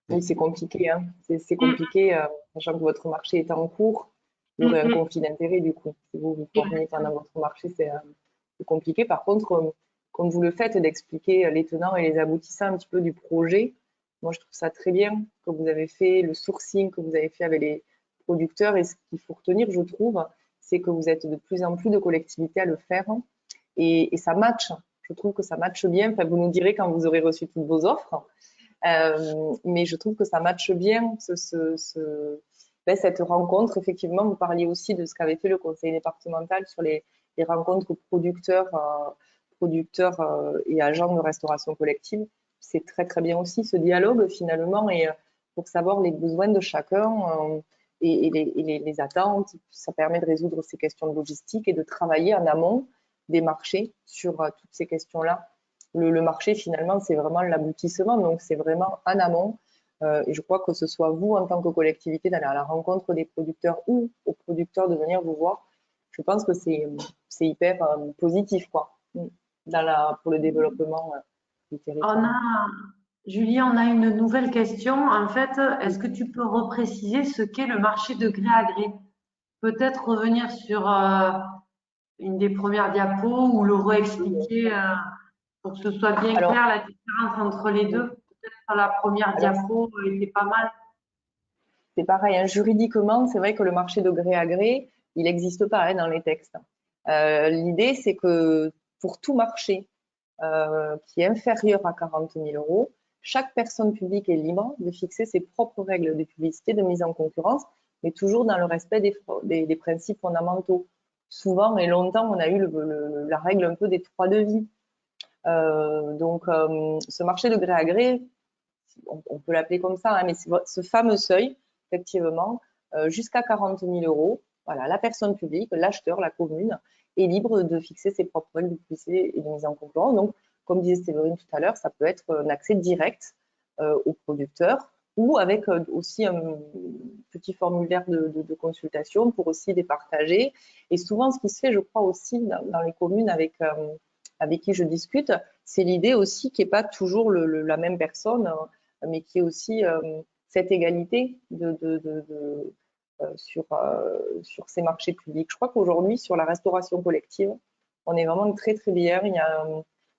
Oui, c'est compliqué. Hein. C'est compliqué, sachant que votre marché est en cours. Il y aurait un conflit d'intérêts du coup. Si vous vous formez pendant votre marché, c'est compliqué. Par contre, comme vous le faites, d'expliquer les tenants et les aboutissants un petit peu du projet, moi je trouve ça très bien que vous avez fait le sourcing que vous avez fait avec les producteurs. Et ce qu'il faut retenir, je trouve, c'est que vous êtes de plus en plus de collectivités à le faire. Et ça match. Je trouve que ça matche bien. Enfin, vous nous direz quand vous aurez reçu toutes vos offres. Mais je trouve que ça matche bien cette rencontre. Effectivement, vous parliez aussi de ce qu'avait fait le conseil départemental sur les rencontres producteurs et agents de restauration collective. C'est très, très bien aussi ce dialogue finalement, et pour savoir les besoins de chacun et les attentes. Ça permet de résoudre ces questions de logistique et de travailler en amont des marchés sur toutes ces questions-là. Le marché, finalement, c'est vraiment l'aboutissement, donc c'est vraiment en amont. Et je crois que ce soit vous, en tant que collectivité, d'aller à la rencontre des producteurs ou aux producteurs de venir vous voir, je pense que c'est hyper positif, quoi, pour le développement du territoire. Julie, on a une nouvelle question. En fait, est-ce que tu peux repréciser ce qu'est le marché de gré à gré? Peut-être revenir sur une des premières diapos ou le réexpliquer pour que ce soit bien clair la différence entre les deux. Peut-être la première diapo était pas mal. C'est pareil, hein, juridiquement, c'est vrai que le marché de gré à gré, il n'existe pas dans les textes. L'idée, c'est que pour tout marché qui est inférieur à 40 000 €, chaque personne publique est libre de fixer ses propres règles de publicité, de mise en concurrence, mais toujours dans le respect des principes fondamentaux. Souvent et longtemps, on a eu la règle un peu des 3 devis. Donc, ce marché de gré à gré, on peut l'appeler comme ça, hein, mais ce fameux seuil, effectivement, jusqu'à 40 000 €, voilà, la personne publique, l'acheteur, la commune, est libre de fixer ses propres règles de publicité et de mise en concurrence. Donc, comme disait Séverine tout à l'heure, ça peut être un accès direct au producteur ou avec aussi un petit formulaire de consultation pour aussi départager. Et souvent, ce qui se fait, je crois aussi, dans les communes avec qui je discute, c'est l'idée aussi qu'il n'y ait pas toujours la même personne, mais qu'il y ait aussi cette égalité sur ces marchés publics. Je crois qu'aujourd'hui, sur la restauration collective, on est vraiment très, très bien.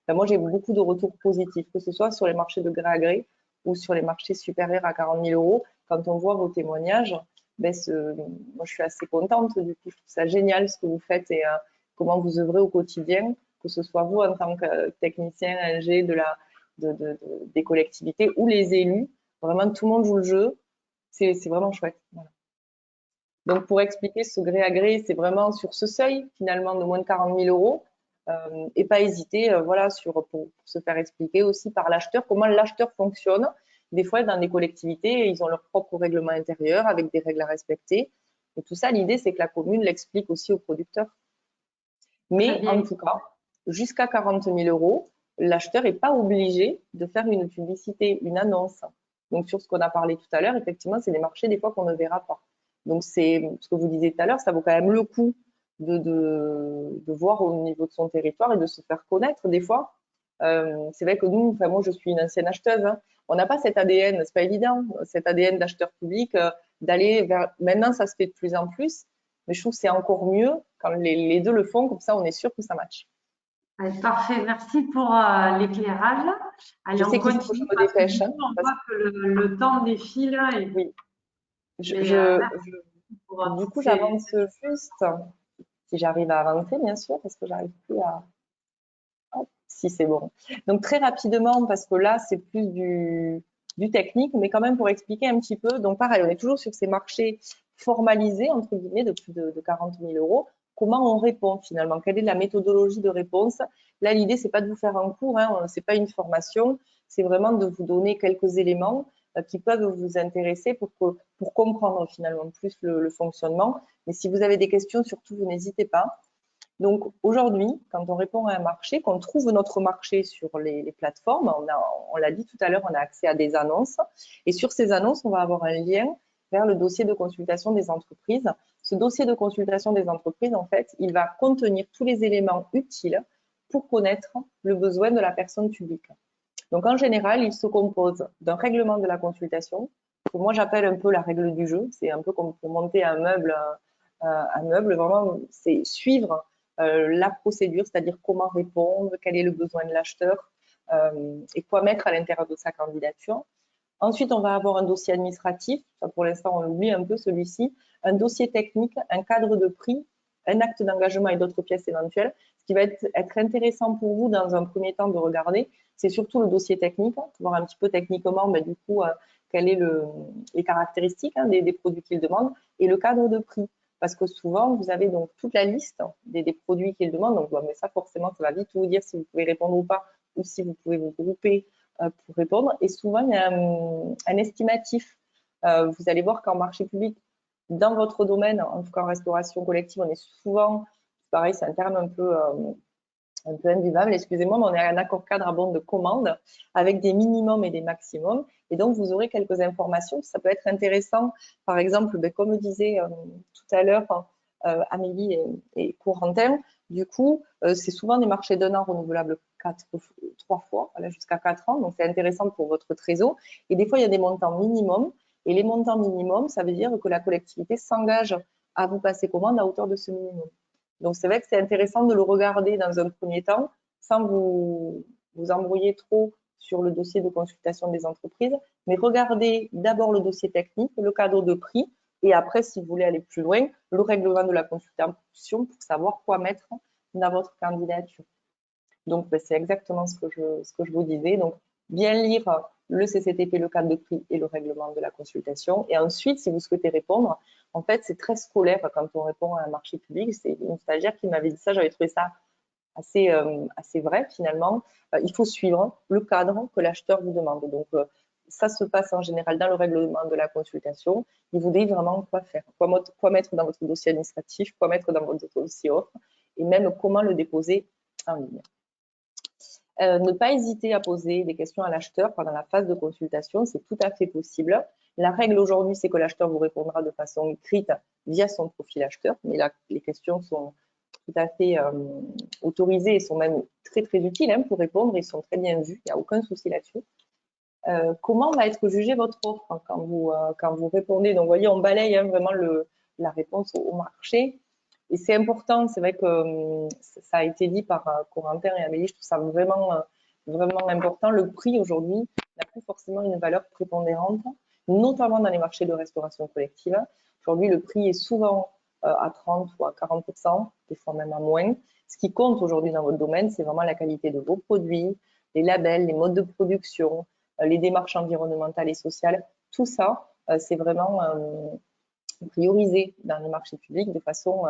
Moi, j'ai beaucoup de retours positifs, que ce soit sur les marchés de gré à gré ou sur les marchés supérieurs à 40 000 euros. Quand on voit vos témoignages, moi, je suis assez contente. Du coup, je trouve ça génial ce que vous faites et comment vous œuvrez au quotidien, que ce soit vous en tant que technicien, ingé des collectivités ou les élus. Vraiment, tout le monde joue le jeu. C'est vraiment chouette. Voilà. Donc, pour expliquer ce gré à gré, c'est vraiment sur ce seuil, finalement, de moins de 40 000 euros. Et pas hésiter, voilà, pour se faire expliquer aussi par l'acheteur comment l'acheteur fonctionne. Des fois, dans des collectivités, ils ont leur propre règlement intérieur avec des règles à respecter. Et tout ça, l'idée, c'est que la commune l'explique aussi aux producteurs. Mais en tout cas, jusqu'à 40 000 euros, l'acheteur n'est pas obligé de faire une publicité, une annonce. Donc, sur ce qu'on a parlé tout à l'heure, effectivement, c'est des marchés des fois qu'on ne verra pas. Donc, c'est ce que vous disiez tout à l'heure, ça vaut quand même le coup de voir au niveau de son territoire et de se faire connaître des fois. C'est vrai que nous, moi, je suis une ancienne acheteuse, hein, on n'a pas cet ADN, c'est pas évident, cet ADN d'acheteur public, d'aller vers. Maintenant, ça se fait de plus en plus, mais je trouve que c'est encore mieux quand les deux le font, comme ça, on est sûr que ça matche. Allez, parfait, merci pour l'éclairage. Allez, je sais on continue. Je me dépêche. On voit que le temps défile. Et... Oui. Du coup, j'avance juste. Si j'arrive à avancer, bien sûr, parce que j'arrive plus à. Hop, si c'est bon. Donc très rapidement, parce que là, c'est plus du technique, mais quand même pour expliquer un petit peu. Donc pareil, on est toujours sur ces marchés formalisés, entre guillemets, de plus de 40 000 euros. Comment on répond finalement? Quelle est la méthodologie de réponse? Là, l'idée, c'est pas de vous faire un cours, hein, c'est pas une formation, c'est vraiment de vous donner quelques éléments qui peuvent vous intéresser pour comprendre finalement plus le fonctionnement. Mais si vous avez des questions, surtout, vous n'hésitez pas. Donc aujourd'hui, quand on répond à un marché, qu'on trouve notre marché sur les plateformes, on l'a dit tout à l'heure, on a accès à des annonces. Et sur ces annonces, on va avoir un lien vers le dossier de consultation des entreprises. Ce dossier de consultation des entreprises, en fait, il va contenir tous les éléments utiles pour connaître le besoin de la personne publique. Donc en général, il se compose d'un règlement de la consultation, que moi j'appelle un peu la règle du jeu. C'est un peu comme pour monter un meuble, vraiment, c'est suivre la procédure, c'est-à-dire comment répondre, quel est le besoin de l'acheteur et quoi mettre à l'intérieur de sa candidature. Ensuite, on va avoir un dossier administratif, ça, pour l'instant on l'oublie un peu celui-ci, un dossier technique, un cadre de prix, un acte d'engagement et d'autres pièces éventuelles. Ce qui va être intéressant pour vous dans un premier temps de regarder, c'est surtout le dossier technique, voir un petit peu techniquement, mais du coup, quelles sont les caractéristiques des produits qu'il demande, et le cadre de prix. Parce que souvent, vous avez donc toute la liste des produits qu'ils demandent. Donc, mais ça, forcément, ça va vite vous dire si vous pouvez répondre ou pas, ou si vous pouvez vous grouper pour répondre. Et souvent, il y a un estimatif. Vous allez voir qu'en marché public, dans votre domaine, en tout cas en restauration collective, on est souvent, pareil, c'est un terme un peu invivable, excusez-moi, mais on est à un accord cadre à bon de commande avec des minimums et des maximums. Et donc, vous aurez quelques informations. Ça peut être intéressant, par exemple, comme disait tout à l'heure Amélie et Corentin, du coup, c'est souvent des marchés d'un an renouvelables 3 fois, jusqu'à 4 ans. Donc, c'est intéressant pour votre trésor. Et des fois, il y a des montants minimums. Et les montants minimums, ça veut dire que la collectivité s'engage à vous passer commande à hauteur de ce minimum. Donc, c'est vrai que c'est intéressant de le regarder dans un premier temps sans vous embrouiller trop sur le dossier de consultation des entreprises, mais regardez d'abord le dossier technique, le cadre de prix, et après, si vous voulez aller plus loin, le règlement de la consultation pour savoir quoi mettre dans votre candidature. Donc, c'est exactement ce que je vous disais. Donc, bien lire le CCTP, le cadre de prix et le règlement de la consultation. Et ensuite, si vous souhaitez répondre, en fait, c'est très scolaire quand on répond à un marché public. C'est une stagiaire qui m'avait dit ça, j'avais trouvé ça assez vrai finalement. Il faut suivre le cadre que l'acheteur vous demande. Donc, ça se passe en général dans le règlement de la consultation. Il vous dit vraiment quoi faire, quoi mettre dans votre dossier administratif, quoi mettre dans votre dossier offre, et même comment le déposer en ligne. Ne pas hésiter à poser des questions à l'acheteur pendant la phase de consultation, c'est tout à fait possible. La règle aujourd'hui, c'est que l'acheteur vous répondra de façon écrite via son profil acheteur, mais là, les questions sont tout à fait autorisées et sont même très, très utiles pour répondre. Ils sont très bien vus, il n'y a aucun souci là-dessus. Comment va être jugée votre offre quand vous répondez? Donc, vous voyez, on balaye vraiment la réponse au marché. Et c'est important, c'est vrai que ça a été dit par Corentin et Amélie, je trouve ça vraiment, vraiment important. Le prix aujourd'hui n'a plus forcément une valeur prépondérante, notamment dans les marchés de restauration collective. Aujourd'hui, le prix est souvent à 30 ou à 40%, des fois même à moins. Ce qui compte aujourd'hui dans votre domaine, c'est vraiment la qualité de vos produits, les labels, les modes de production, les démarches environnementales et sociales. Tout ça, c'est vraiment priorisé dans les marchés publics de façon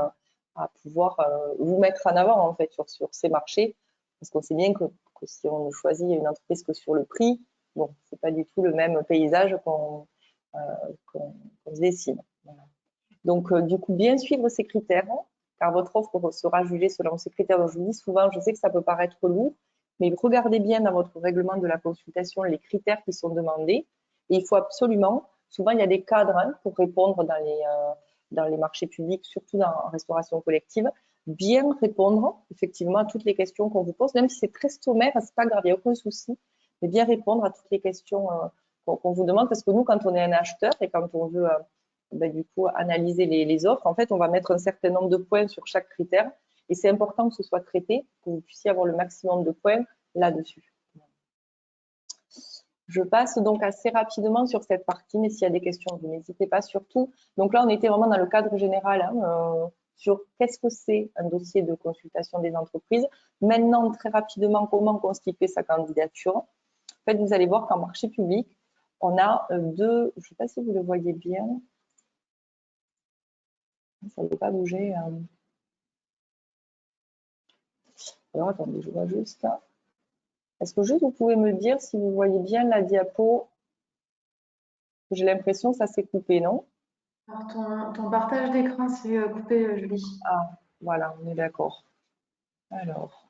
à pouvoir vous mettre en avant en fait sur ces marchés, parce qu'on sait bien que si on choisit une entreprise que sur le prix, bon, c'est pas du tout le même paysage qu'on se dessine. Voilà. Donc, du coup, bien suivre ces critères, car votre offre sera jugée selon ces critères. Donc, je vous dis souvent, je sais que ça peut paraître lourd, mais regardez bien dans votre règlement de la consultation les critères qui sont demandés. Et il faut absolument, souvent il y a des cadres pour répondre dans les marchés publics, surtout en restauration collective, bien répondre effectivement à toutes les questions qu'on vous pose, même si c'est très sommaire, c'est pas grave, il n'y a aucun souci, mais bien répondre à toutes les questions qu'on vous demande, parce que nous, quand on est un acheteur et quand on veut du coup analyser les offres, en fait, on va mettre un certain nombre de points sur chaque critère. Et c'est important que ce soit traité, que vous puissiez avoir le maximum de points là-dessus. Je passe donc assez rapidement sur cette partie, mais s'il y a des questions, vous n'hésitez pas surtout. Donc là, on était vraiment dans le cadre général sur qu'est-ce que c'est un dossier de consultation des entreprises. Maintenant, très rapidement, comment constituer sa candidature. En fait, vous allez voir qu'en marché public, on a deux, je ne sais pas si vous le voyez bien, ça ne veut pas bouger. Alors, attendez, je vois juste. Est-ce que juste vous pouvez me dire si vous voyez bien la diapo? J'ai l'impression que ça s'est coupé, non? Alors, ton partage d'écran s'est coupé, Julie. Ah, voilà, on est d'accord. Alors.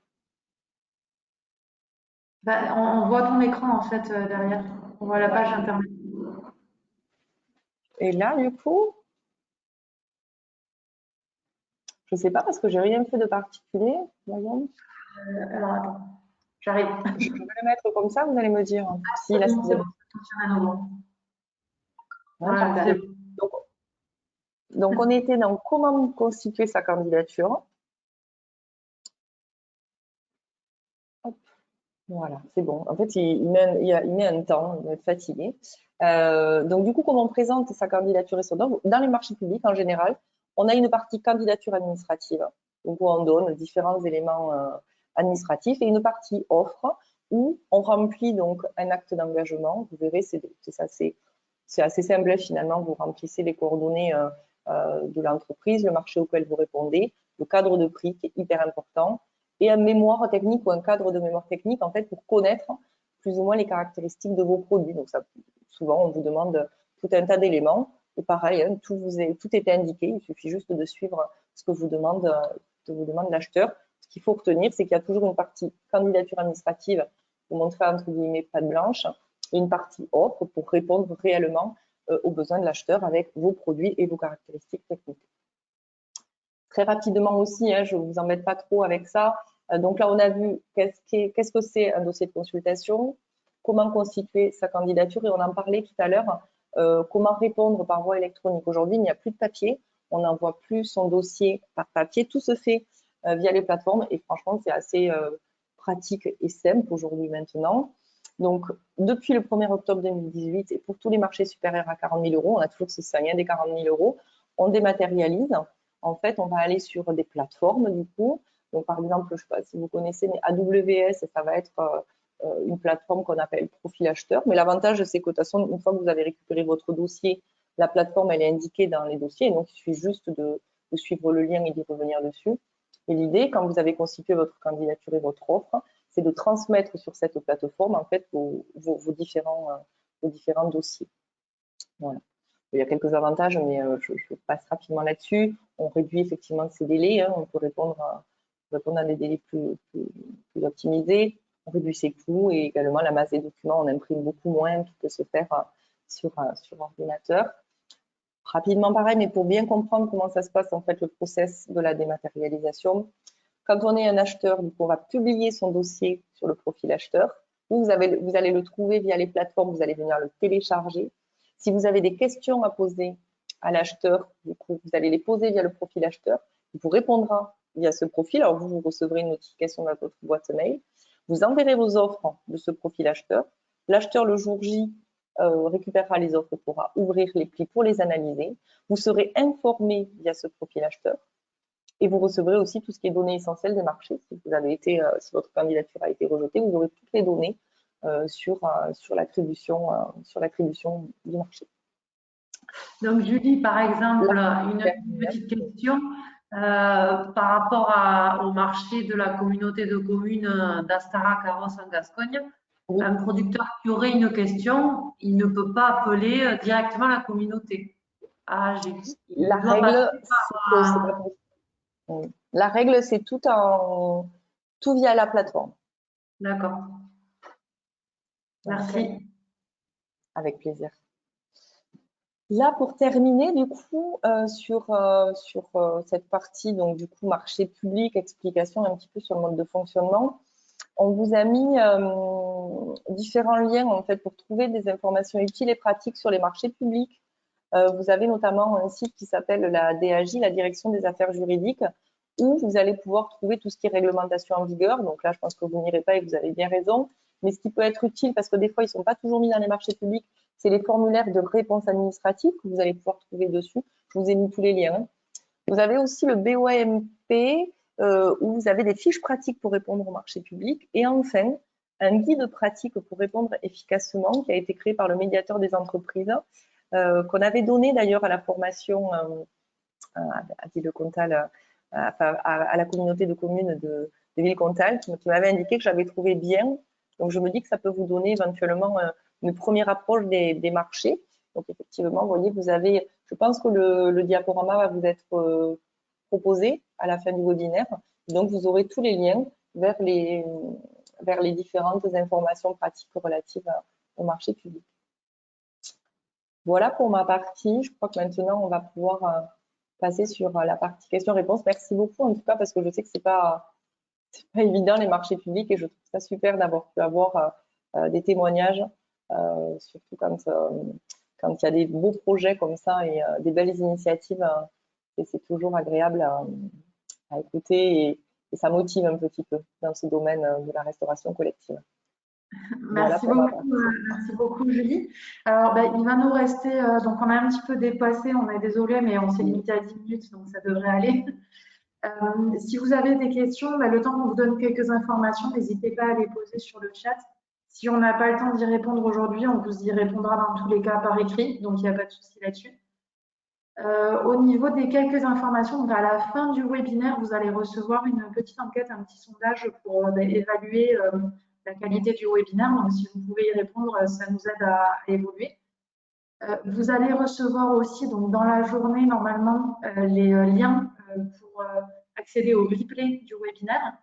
On voit ton écran en fait derrière. On voit la page internet. Et là, du coup, je ne sais pas parce que j'ai rien fait de particulier. Voyons. Alors attends, j'arrive. Je vais le mettre comme ça, vous allez me dire. Si, là, c'est bon. Voilà, c'est bon. Donc, on était dans comment constituer sa candidature. Hop. Voilà, c'est bon. En fait, il met un temps, il va être fatigué. Donc, du coup, comment on présente sa candidature et son offre? Dans les marchés publics, en général, on a une partie candidature administrative, donc où on donne différents éléments administratifs, et une partie offre, où on remplit donc un acte d'engagement. Vous verrez, c'est assez simple finalement. Vous remplissez les coordonnées de l'entreprise, le marché auquel vous répondez, le cadre de prix qui est hyper important, et un mémoire technique ou un cadre de mémoire technique en fait pour connaître plus ou moins les caractéristiques de vos produits. Donc ça, souvent on vous demande tout un tas d'éléments et pareil, tout est indiqué, il suffit juste de suivre ce que vous demande l'acheteur. Ce qu'il faut retenir, c'est qu'il y a toujours une partie candidature administrative pour montrer entre guillemets patte blanche et une partie offre pour répondre réellement aux besoins de l'acheteur avec vos produits et vos caractéristiques techniques. Très rapidement aussi, je ne vous embête pas trop avec ça. Donc là, on a vu qu'est-ce que c'est un dossier de consultation, comment constituer sa candidature et on en parlait tout à l'heure, comment répondre par voie électronique. Aujourd'hui, il n'y a plus de papier, on n'envoie plus son dossier par papier, tout se fait via les plateformes et franchement, c'est assez pratique et simple aujourd'hui maintenant. Donc, depuis le 1er octobre 2018 et pour tous les marchés supérieurs à 40 000 euros, on a toujours ce seuil des 40 000 euros, on dématérialise. En fait, on va aller sur des plateformes du coup. Donc, par exemple, je ne sais pas si vous connaissez, mais AWS, ça va être une plateforme qu'on appelle profil acheteur. Mais l'avantage, c'est que de toute façon, une fois que vous avez récupéré votre dossier, la plateforme, elle est indiquée dans les dossiers. Donc, il suffit juste de suivre le lien et d'y revenir dessus. Et l'idée, quand vous avez constitué votre candidature et votre offre, c'est de transmettre sur cette plateforme en fait vos différents dossiers. Voilà. Il y a quelques avantages, mais je passe rapidement là-dessus. On réduit effectivement ces délais. On peut répondre à des délais plus optimisés. réduit ses coûts et également la masse des documents, on imprime beaucoup moins, tout peut se faire sur ordinateur. Rapidement pareil, mais pour bien comprendre comment ça se passe en fait le process de la dématérialisation. Quand on est un acheteur, donc on va publier son dossier sur le profil acheteur. Vous allez le trouver via les plateformes, vous allez venir le télécharger. Si vous avez des questions à poser à l'acheteur, du coup, vous allez les poser via le profil acheteur. Il vous répondra via ce profil. Alors, vous recevrez une notification dans votre boîte mail. Vous enverrez vos offres de ce profil acheteur. L'acheteur, le jour J, récupérera les offres, pourra ouvrir les plis pour les analyser. Vous serez informé via ce profil acheteur. Et vous recevrez aussi tout ce qui est données essentielles des marchés. Si votre candidature a été rejetée, vous aurez toutes les données sur l'attribution du marché. Donc, Julie, par exemple, une petite question par rapport au marché de la communauté de communes d'Astara-Carros en Gascogne. Oui. Un producteur qui aurait une question, il ne peut pas appeler directement la communauté. La règle, c'est tout via la plateforme. D'accord. Merci. Avec plaisir. Là, pour terminer, du coup, sur cette partie, donc du coup, marché public, explication un petit peu sur le mode de fonctionnement, on vous a mis différents liens en fait pour trouver des informations utiles et pratiques sur les marchés publics. Vous avez notamment un site qui s'appelle la DAJ, la Direction des Affaires Juridiques, où vous allez pouvoir trouver tout ce qui est réglementation en vigueur. Donc là, je pense que vous n'irez pas et vous avez bien raison. Mais ce qui peut être utile, parce que des fois, ils ne sont pas toujours mis dans les marchés publics, c'est les formulaires de réponse administrative que vous allez pouvoir trouver dessus. Je vous ai mis tous les liens. Vous avez aussi le BOMP, où vous avez des fiches pratiques pour répondre au marché public. Et enfin, un guide pratique pour répondre efficacement qui a été créé par le médiateur des entreprises, qu'on avait donné d'ailleurs à la formation à Ville-Comtal, à la communauté de communes de Ville-Comtal, qui m'avait indiqué que j'avais trouvé bien. Donc, je me dis que ça peut vous donner éventuellement une première approche des marchés. Donc, effectivement, vous voyez, vous avez, je pense que le diaporama va vous être proposé à la fin du webinaire. Donc, vous aurez tous les liens vers les différentes informations pratiques relatives au marché public. Voilà pour ma partie. Je crois que maintenant, on va pouvoir passer sur la partie questions-réponses. Merci beaucoup, en tout cas, parce que je sais que c'est pas évident, les marchés publics, et je trouve ça super d'avoir pu avoir des témoignages, surtout quand il y a des beaux projets comme ça et des belles initiatives. Et c'est toujours agréable à écouter et ça motive un petit peu dans ce domaine de la restauration collective. Merci beaucoup, Julie. Alors, il va nous rester, donc on a un petit peu dépassé, on est désolé, mais on s'est limité à 10 minutes, donc ça devrait aller. Si vous avez des questions, le temps qu'on vous donne quelques informations, n'hésitez pas à les poser sur le chat. Si on n'a pas le temps d'y répondre aujourd'hui, on vous y répondra dans tous les cas par écrit, donc il n'y a pas de souci là-dessus. Au niveau des quelques informations, donc à la fin du webinaire, vous allez recevoir une petite enquête, un petit sondage pour évaluer la qualité du webinaire. Donc, si vous pouvez y répondre, ça nous aide à évoluer. Vous allez recevoir aussi, donc dans la journée, normalement, les liens pour accéder au replay du webinaire.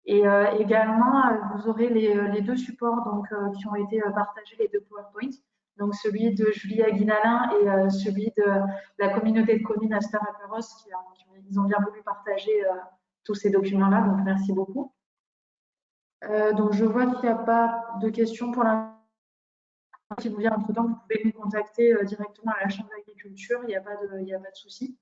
Et également, vous aurez les deux supports donc, qui ont été partagés, les deux PowerPoints. Donc, celui de Julie Aguinalin et celui de la communauté de communes Astara-Carros, ils ont bien voulu partager tous ces documents-là. Donc, merci beaucoup. Donc, je vois qu'il n'y a pas de questions pour l'instant. Si vous vient entre-temps, vous pouvez nous contacter directement à la Chambre d'agriculture. Il n'y a pas de souci.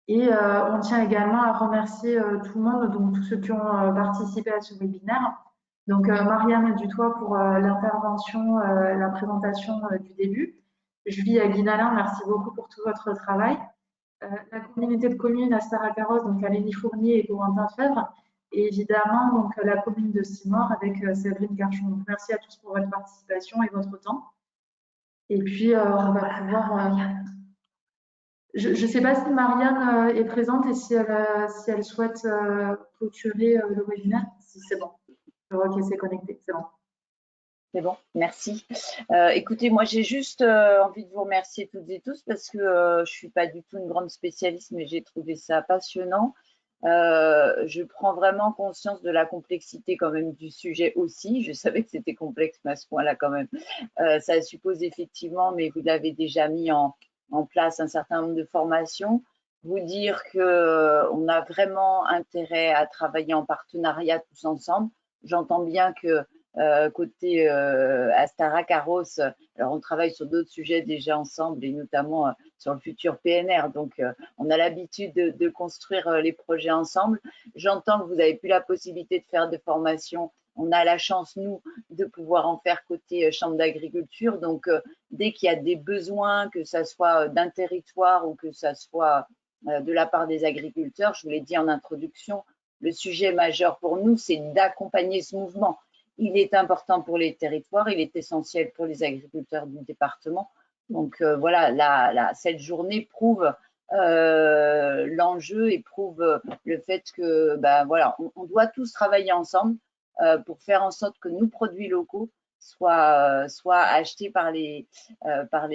Et on tient également à remercier tout le monde, donc tous ceux qui ont participé à ce webinaire. Donc, Marianne Dutoit pour l'intervention, la présentation du début. Julie Aguinalin, merci beaucoup pour tout votre travail. La communauté de communes Astara-Carros, donc Alénie Fournier et Corentin Fèvre. Et évidemment, donc, la commune de Simor avec Séverine Garchon. Donc, merci à tous pour votre participation et votre temps. Et puis, on va pouvoir... Je ne sais pas si Marianne est présente et si elle souhaite clôturer le webinaire. Si c'est bon. Je vois qu'elle s'est connectée. C'est bon. C'est bon, merci. Écoutez, moi, j'ai juste envie de vous remercier toutes et tous parce que je ne suis pas du tout une grande spécialiste, mais j'ai trouvé ça passionnant. Je prends vraiment conscience de la complexité quand même du sujet aussi. Je savais que c'était complexe, mais à ce point-là quand même. Ça suppose effectivement, mais vous l'avez déjà mis en place, un certain nombre de formations. Vous dire qu'on a vraiment intérêt à travailler en partenariat tous ensemble. J'entends bien que côté Astara Carros, alors on travaille sur d'autres sujets déjà ensemble et notamment sur le futur PNR. Donc, on a l'habitude de construire les projets ensemble. J'entends que vous n'avez plus la possibilité de faire de formation. On a la chance, nous, de pouvoir en faire côté Chambre d'agriculture. Donc, dès qu'il y a des besoins, que ce soit d'un territoire ou que ce soit de la part des agriculteurs, je vous l'ai dit en introduction, le sujet majeur pour nous, c'est d'accompagner ce mouvement. Il est important pour les territoires, il est essentiel pour les agriculteurs du département. Donc voilà, cette journée prouve l'enjeu et prouve le fait que voilà, on doit tous travailler ensemble pour faire en sorte que nos produits locaux soient achetés par les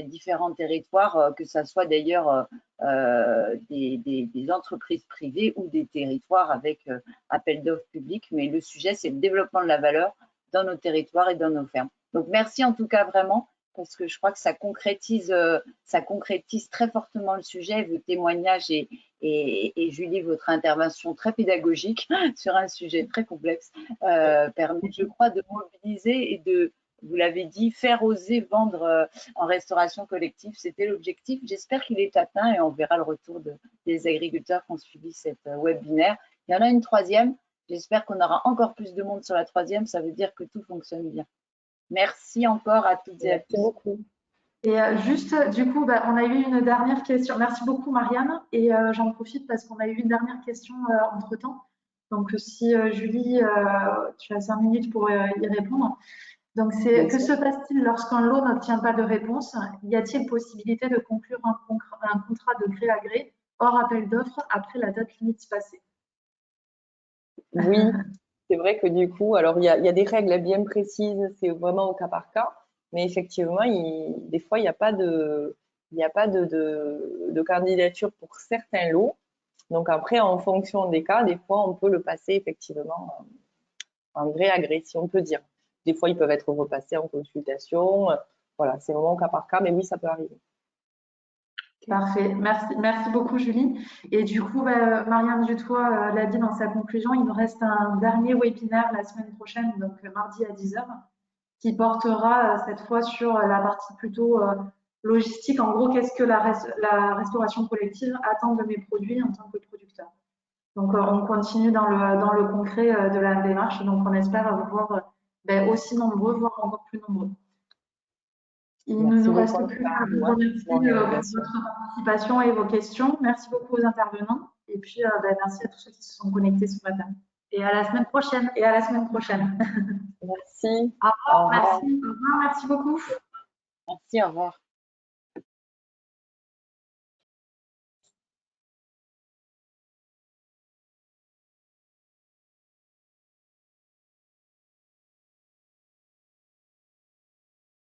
différents territoires, que ce soit d'ailleurs des entreprises privées ou des territoires avec appel d'offres publics. Mais le sujet, c'est le développement de la valeur dans nos territoires et dans nos fermes. Donc merci en tout cas vraiment, parce que je crois que ça concrétise très fortement le sujet, vos témoignages et Julie, votre intervention très pédagogique sur un sujet très complexe permet, je crois, de mobiliser et de, vous l'avez dit, faire oser vendre en restauration collective. C'était l'objectif. J'espère qu'il est atteint et on verra le retour des agriculteurs qui ont suivi cette webinaire. Il y en a une troisième. J'espère qu'on aura encore plus de monde sur la troisième. Ça veut dire que tout fonctionne bien. Merci encore à toutes et à tous. Merci beaucoup. Et juste, du coup, on a eu une dernière question. Merci beaucoup, Marianne. Et j'en profite parce qu'on a eu une dernière question entre-temps. Donc, si Julie, tu as 5 minutes pour y répondre. Donc, c'est que se passe-t-il lorsqu'un lot n'obtient pas de réponse? Y a-t-il possibilité de conclure un contrat de gré à gré hors appel d'offres après la date limite passée? Oui, c'est vrai que du coup, alors il y a des règles bien précises, c'est vraiment au cas par cas, mais effectivement, des fois, il n'y a pas de candidature pour certains lots. Donc après, en fonction des cas, des fois, on peut le passer effectivement en gré à gré, si on peut dire. Des fois, ils peuvent être repassés en consultation. Voilà, c'est vraiment au cas par cas, mais oui, ça peut arriver. Parfait, merci beaucoup Julie. Et du coup, Marianne Dutoit l'a dit dans sa conclusion, il nous reste un dernier webinaire la semaine prochaine, donc mardi à 10h, qui portera cette fois sur la partie plutôt logistique. En gros, qu'est-ce que la restauration collective attend de mes produits en tant que producteur. Donc, on continue dans le concret de la démarche, donc on espère vous voir aussi nombreux, voire encore plus nombreux. Il ne nous reste plus qu'à vous remercier pour votre participation et vos questions. Merci beaucoup aux intervenants. Et puis, merci à tous ceux qui se sont connectés ce matin. Et à la semaine prochaine. Merci. Au revoir. Merci. Au revoir. Merci beaucoup. Merci, au revoir.